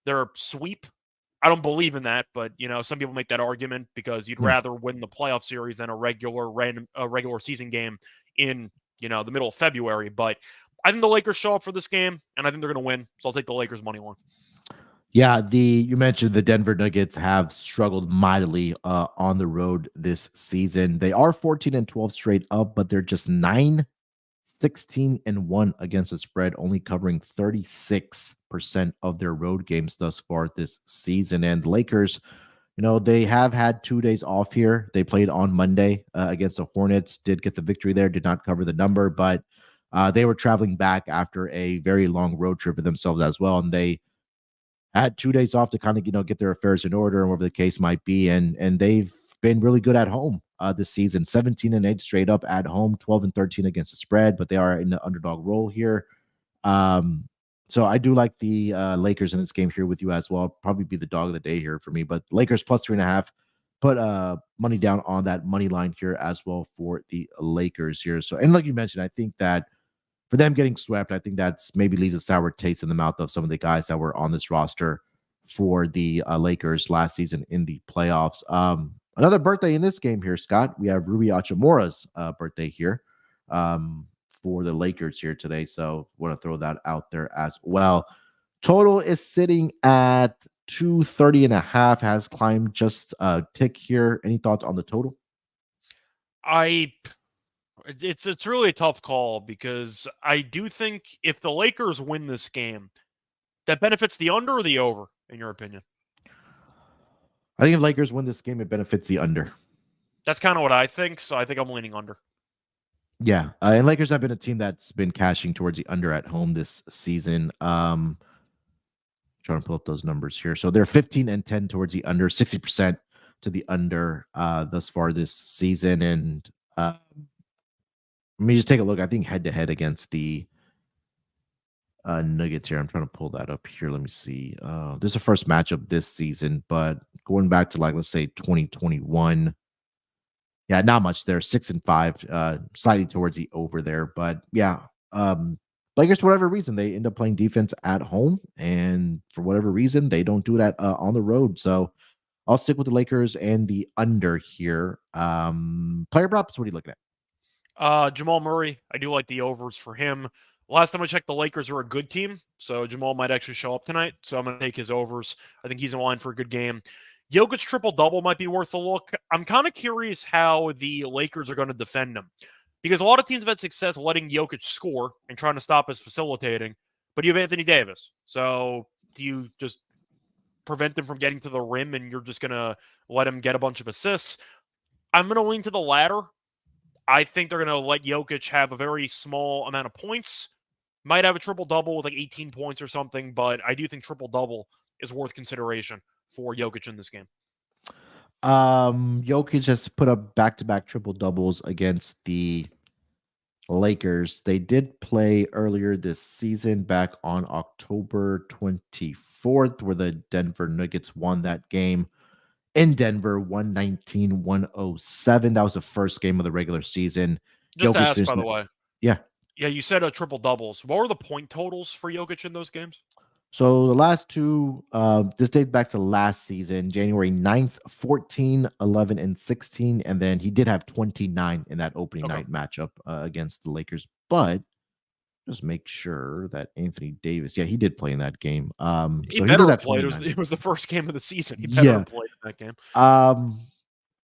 their sweep. I don't believe in that, but some people make that argument because you'd rather win the playoff series than a regular season game in the middle of February. But I think the Lakers show up for this game, and I think they're going to win. So I'll take the Lakers money line. Yeah, you mentioned the Denver Nuggets have struggled mightily on the road this season. They are 14-12 straight up, but they're just 9-16-1 against the spread, only covering 36% of their road games thus far this season. And the Lakers, they have had 2 days off here. They played on Monday against the Hornets, did get the victory there, did not cover the number, but they were traveling back after a very long road trip for themselves as well. And they had 2 days off to kind of, get their affairs in order and whatever the case might be. And they've been really good at home this season, 17-8 straight up at home, 12-13 against the spread, but they are in the underdog role here. So I do like the Lakers in this game here with you as well. Probably be the dog of the day here for me, but Lakers +3.5. Put money down on that money line here as well for the Lakers here. So, and like you mentioned, I think that for them getting swept, I think that's maybe leaves a sour taste in the mouth of some of the guys that were on this roster for the Lakers last season in the playoffs. Another birthday in this game here, Scott. We have Rui Hachimura's birthday here for the Lakers here today. So want to throw that out there as well. Total is sitting at 230.5, has climbed just a tick here. Any thoughts on the total? It's really a tough call because I do think if the Lakers win this game, that benefits the under or the over, in your opinion? I think if Lakers win this game, it benefits the under. That's kind of what I think, so I think I'm leaning under. Yeah, and Lakers have been a team that's been cashing towards the under at home this season. Trying to pull up those numbers here. So they're 15-10 towards the under, 60% to the under thus far this season. And let me just take a look. I think head-to-head against the Nuggets here. I'm trying to pull that up here. Let me see. This is the first matchup this season, but going back to let's say 2021. Yeah, not much there. 6-5, slightly towards the over there. But yeah, Lakers, for whatever reason, they end up playing defense at home. And for whatever reason, they don't do that on the road. So I'll stick with the Lakers and the under here. Player props, what are you looking at? Jamal Murray. I do like the overs for him. Last time I checked, the Lakers are a good team, so Jamal might actually show up tonight. So I'm going to take his overs. I think he's in line for a good game. Jokic's triple-double might be worth a look. I'm kind of curious how the Lakers are going to defend him. Because a lot of teams have had success letting Jokic score and trying to stop his facilitating, but you have Anthony Davis. So do you just prevent him from getting to the rim and you're just going to let him get a bunch of assists? I'm going to lean to the latter. I think they're going to let Jokic have a very small amount of points. Might have a triple-double with like 18 points or something, but I do think triple-double is worth consideration for Jokic in this game. Jokic has put up back-to-back triple doubles against the Lakers. They did play earlier this season back on October 24th, where the Denver Nuggets won that game in Denver, 119-107. That was the first game of the regular season. Just to Jokic ask, by finished the way. Yeah. Yeah, you said a triple doubles. What were the point totals for Jokic in those games? So the last two, this dates back to last season, January 9th, 14, 11, and 16. And then he did have 29 in that opening night matchup against the Lakers. But just make sure that Anthony Davis, yeah, he did play in that game. He So better he did have have played. 29. It was the first game of the season. He better have played in that game.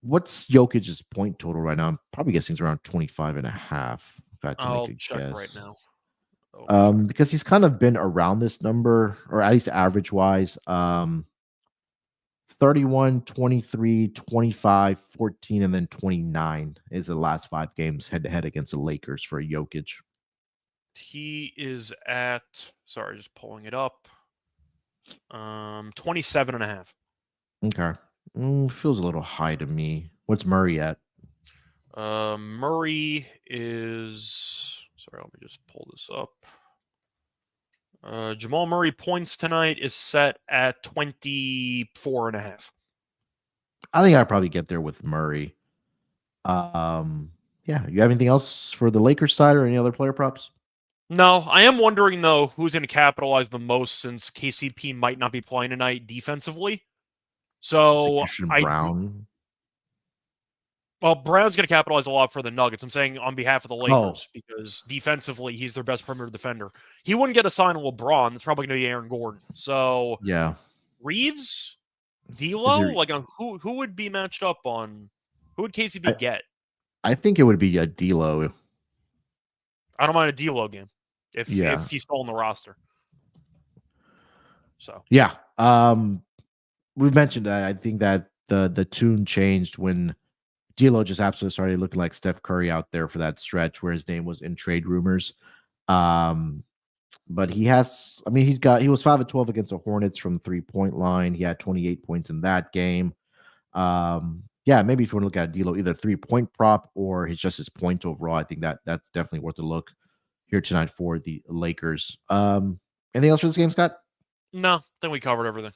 What's Jokic's point total right now? I'm probably guessing it's around 25 and a half. If I had to I'll make a check guess. right now. Because he's kind of been around this number, or at least average wise. 31, 23, 25, 14, and then 29 is the last 5 games head to head against the Lakers for Jokic. He is at, sorry, just pulling it up. 27 and a half. Okay. Feels a little high to me. What's Murray at? Murray is, sorry, let me just pull this up. Jamal Murray points tonight is set at 24 and a half. I think I'd probably get there with Murray. Yeah. You have anything else for the Lakers side or any other player props? No, I am wondering though who's going to capitalize the most since KCP might not be playing tonight defensively. So Christian Brown. Well, Brown's going to capitalize a lot for the Nuggets. I'm saying on behalf of the Lakers because defensively he's their best perimeter defender. He wouldn't get assigned LeBron. It's probably going to be Aaron Gordon. So yeah, Reeves, D'Lo, like who would be matched up on? Who would KCP get? I think it would be a D'Lo. I don't mind a D'Lo game if he's still on the roster. So yeah, we've mentioned that. I think that the tune changed when D'Lo just absolutely started looking like Steph Curry out there for that stretch where his name was in trade rumors. But he has, I mean, he was 5 of 12 against the Hornets from 3-point line. He had 28 points in that game. Yeah, maybe if you want to look at D'Lo, either 3-point prop or his point overall, I think that's definitely worth a look here tonight for the Lakers. Anything else for this game, Scott? No, I think we covered everything.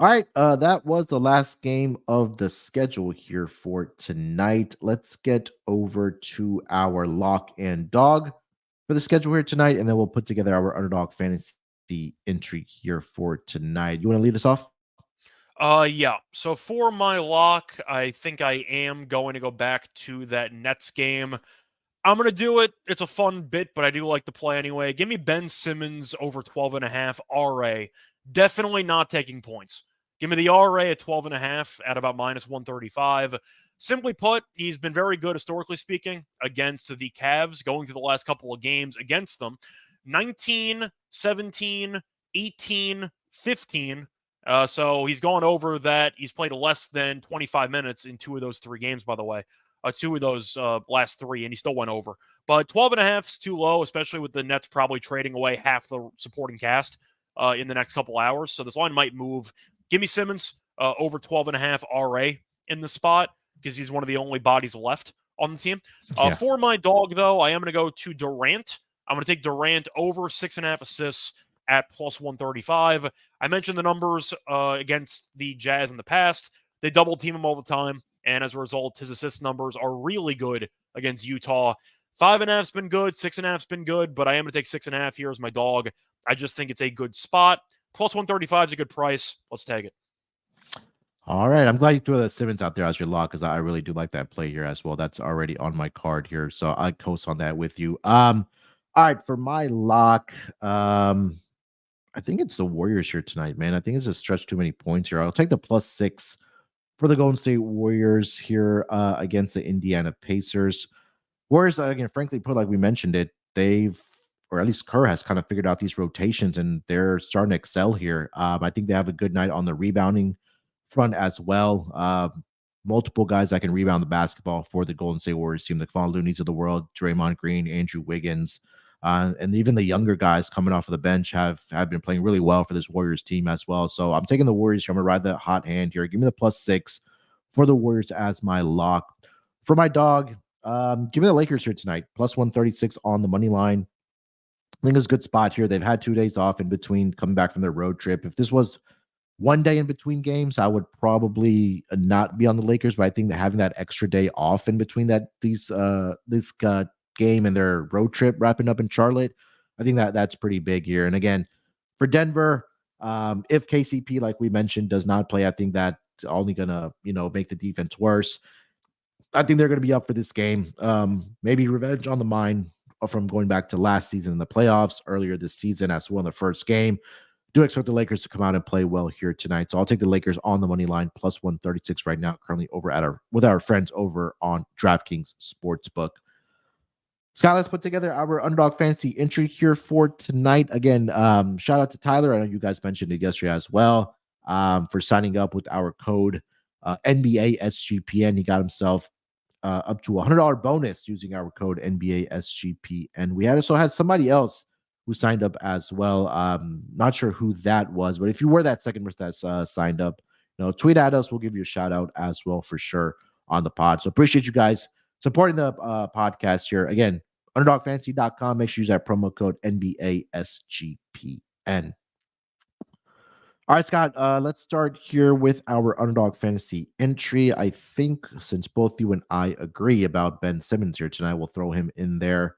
All right, that was the last game of the schedule here for tonight. Let's get over to our lock and dog for the schedule here tonight, and then we'll put together our Underdog Fantasy entry here for tonight. You want to lead us off? Yeah. So for my lock, I think I am going to go back to that Nets game. I'm going to do it. It's a fun bit, but I do like to play anyway. Give me Ben Simmons over 12.5 RA. Definitely not taking points. Give me the RA at 12.5 at about -135. Simply put, he's been very good, historically speaking, against the Cavs, going through the last couple of games against them. 19, 17, 18, 15. So he's gone over that. He's played less than 25 minutes in 2 of those 3 games, by the way. 2 of those last 3, and he still went over. But 12.5 is too low, especially with the Nets probably trading away half the supporting cast in the next couple hours. So this line might move. Give me Simmons over 12.5 RA in the spot because he's one of the only bodies left on the team. For my dog, though, I am going to go to Durant. I'm going to take Durant over 6.5 assists at +135. I mentioned the numbers against the Jazz in the past. They double team him all the time, and as a result, his assist numbers are really good against Utah. 5.5's been good, 6.5's been good, but I am going to take 6.5 here as my dog. I just think it's a good spot. +135 is a good price. Let's take it. All right. I'm glad you threw the Simmons out there as your lock because I really do like that play here as well. That's already on my card here. So I co-sign that with you. All right. For my lock, I I think it's the Warriors here tonight, man. I think it's a stretch too many points here. I'll take the +6 for the Golden State Warriors here against the Indiana Pacers. Warriors, again, frankly put, like we mentioned it, or at least Kerr has kind of figured out these rotations and they're starting to excel here. I think they have a good night on the rebounding front as well. Multiple guys that can rebound the basketball for the Golden State Warriors team, the Kevon Looney's of the world, Draymond Green, Andrew Wiggins, and even the younger guys coming off of the bench have been playing really well for this Warriors team as well. So I'm taking the Warriors here. I'm going to ride that hot hand here. Give me the +6 for the Warriors as my lock. For my dog, give me the Lakers here tonight, +136 on the money line. I think it's a good spot here. They've had 2 days off in between coming back from their road trip. If this was one day in between games, I would probably not be on the Lakers, but I think that having that extra day off in between this game and their road trip wrapping up in Charlotte, I think that's pretty big here. And again, for Denver, if KCP, like we mentioned, does not play, I think that's only gonna make the defense worse. I think they're going to be up for this game. Maybe revenge on the mind from going back to last season in the playoffs, earlier this season as well in the first game. Do expect the Lakers to come out and play well here tonight. So I'll take the Lakers on the money line, +136 right now, currently over with our friends over on DraftKings Sportsbook. Scott, let's put together our Underdog Fantasy entry here for tonight. Again, shout out to Tyler. I know you guys mentioned it yesterday as well, for signing up with our code NBA SGPN. He got himself up to $100 bonus using our code NBA SGPN. We also had somebody else who signed up as well. Not sure who that was, but if you were that second person that's signed up, tweet at us. We'll give you a shout out as well for sure on the pod. So appreciate you guys supporting the podcast here. Again, underdogfantasy.com. Make sure you use that promo code NBA SGPN. All right, Scott, let's start here with our Underdog Fantasy entry. I think since both you and I agree about Ben Simmons here tonight, we'll throw him in there.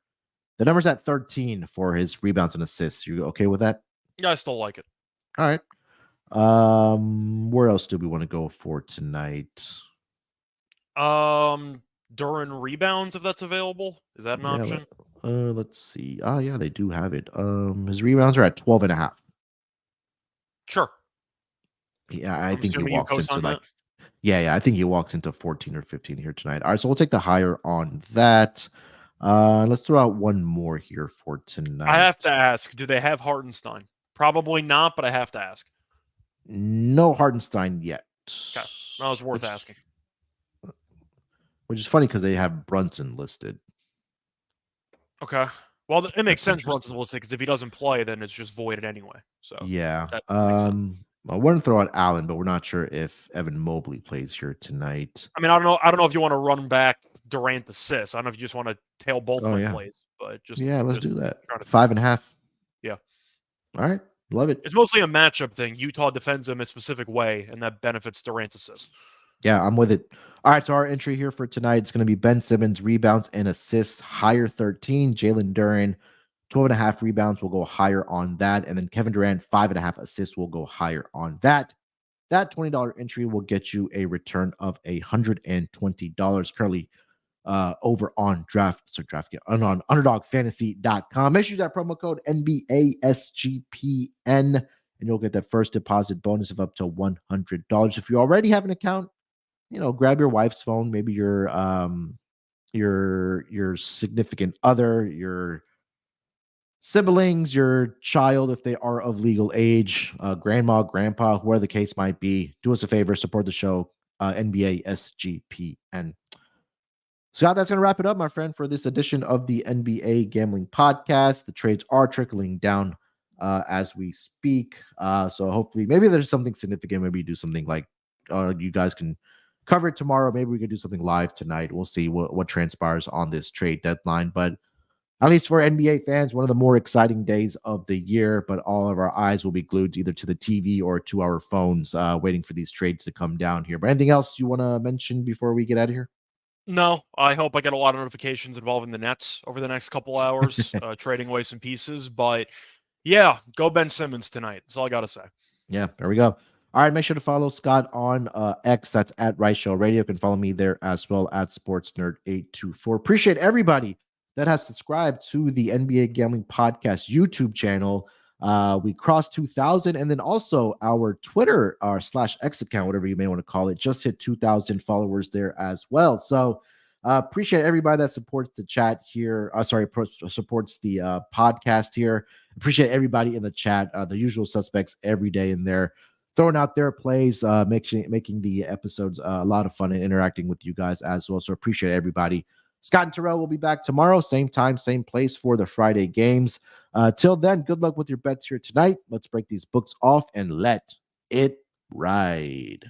The number's at 13 for his rebounds and assists. You okay with that? Yeah, I still like it. All right. Where else do we want to go for tonight? During rebounds, if that's available. Is that an option? Let's see. Yeah, they do have it. His rebounds are at 12.5. Sure. Yeah, I think he walks into I think he walks into 14 or 15 here tonight. All right, so we'll take the higher on that. Let's throw out one more here for tonight. I have to ask, do they have Hartenstein? Probably not, but I have to ask. No Hartenstein yet. Okay. That was worth asking. Which is funny because they have Brunson listed. Okay. Well, it makes sense Brunson listed because if he doesn't play, then it's just voided anyway. So yeah. I want to throw out Allen, but we're not sure if Evan Mobley plays here tonight. I mean, I don't know if you want to run back Durant assists. I don't know if you just want to tail both plays, but let's do that. 5.5. Yeah. All right. Love it. It's mostly a matchup thing. Utah defends him a specific way, and that benefits Durant assists. Yeah, I'm with it. All right, so our entry here for tonight is going to be Ben Simmons, rebounds and assists, higher 13. Jalen Duren, 12.5 rebounds will go higher on that. And then Kevin Durant, 5.5 assists will go higher on that. That $20 entry will get you a return of $120 currently over on on underdogfantasy.com. Make sure you use that promo code NBASGPN and you'll get that first deposit bonus of up to $100. If you already have an account, grab your wife's phone, maybe your significant other, your siblings, your child, if they are of legal age, grandma, grandpa, whoever the case might be. Do us a favor, support the show, NBA SGPN. Scott, that's going to wrap it up, my friend, for this edition of the NBA Gambling Podcast. The trades are trickling down as we speak. So hopefully, maybe there's something significant. Maybe you do something like you guys can cover it tomorrow. Maybe we could do something live tonight. We'll see what transpires on this trade deadline. But at least for NBA fans, one of the more exciting days of the year. But all of our eyes will be glued either to the TV or to our phones, waiting for these trades to come down here. But anything else you want to mention before we get out of here? No, I hope I get a lot of notifications involving the Nets over the next couple hours, trading away some pieces. But yeah, go Ben Simmons tonight. That's all I got to say. Yeah, there we go. All right, make sure to follow Scott on X. That's at Reichel Radio. You can follow me there as well at SportsNerd824. Appreciate everybody that has subscribed to the NBA Gambling Podcast YouTube channel. We crossed 2,000, and then also our Twitter, our /X account, whatever you may want to call it, just hit 2,000 followers there as well. So appreciate everybody that supports the chat here. Supports the podcast here. Appreciate everybody in the chat, the usual suspects every day in there, throwing out their plays, making the episodes a lot of fun and interacting with you guys as well. So appreciate everybody. Scott and Terrell will be back tomorrow, same time, same place for the Friday games. Till then, good luck with your bets here tonight. Let's break these books off and let it ride.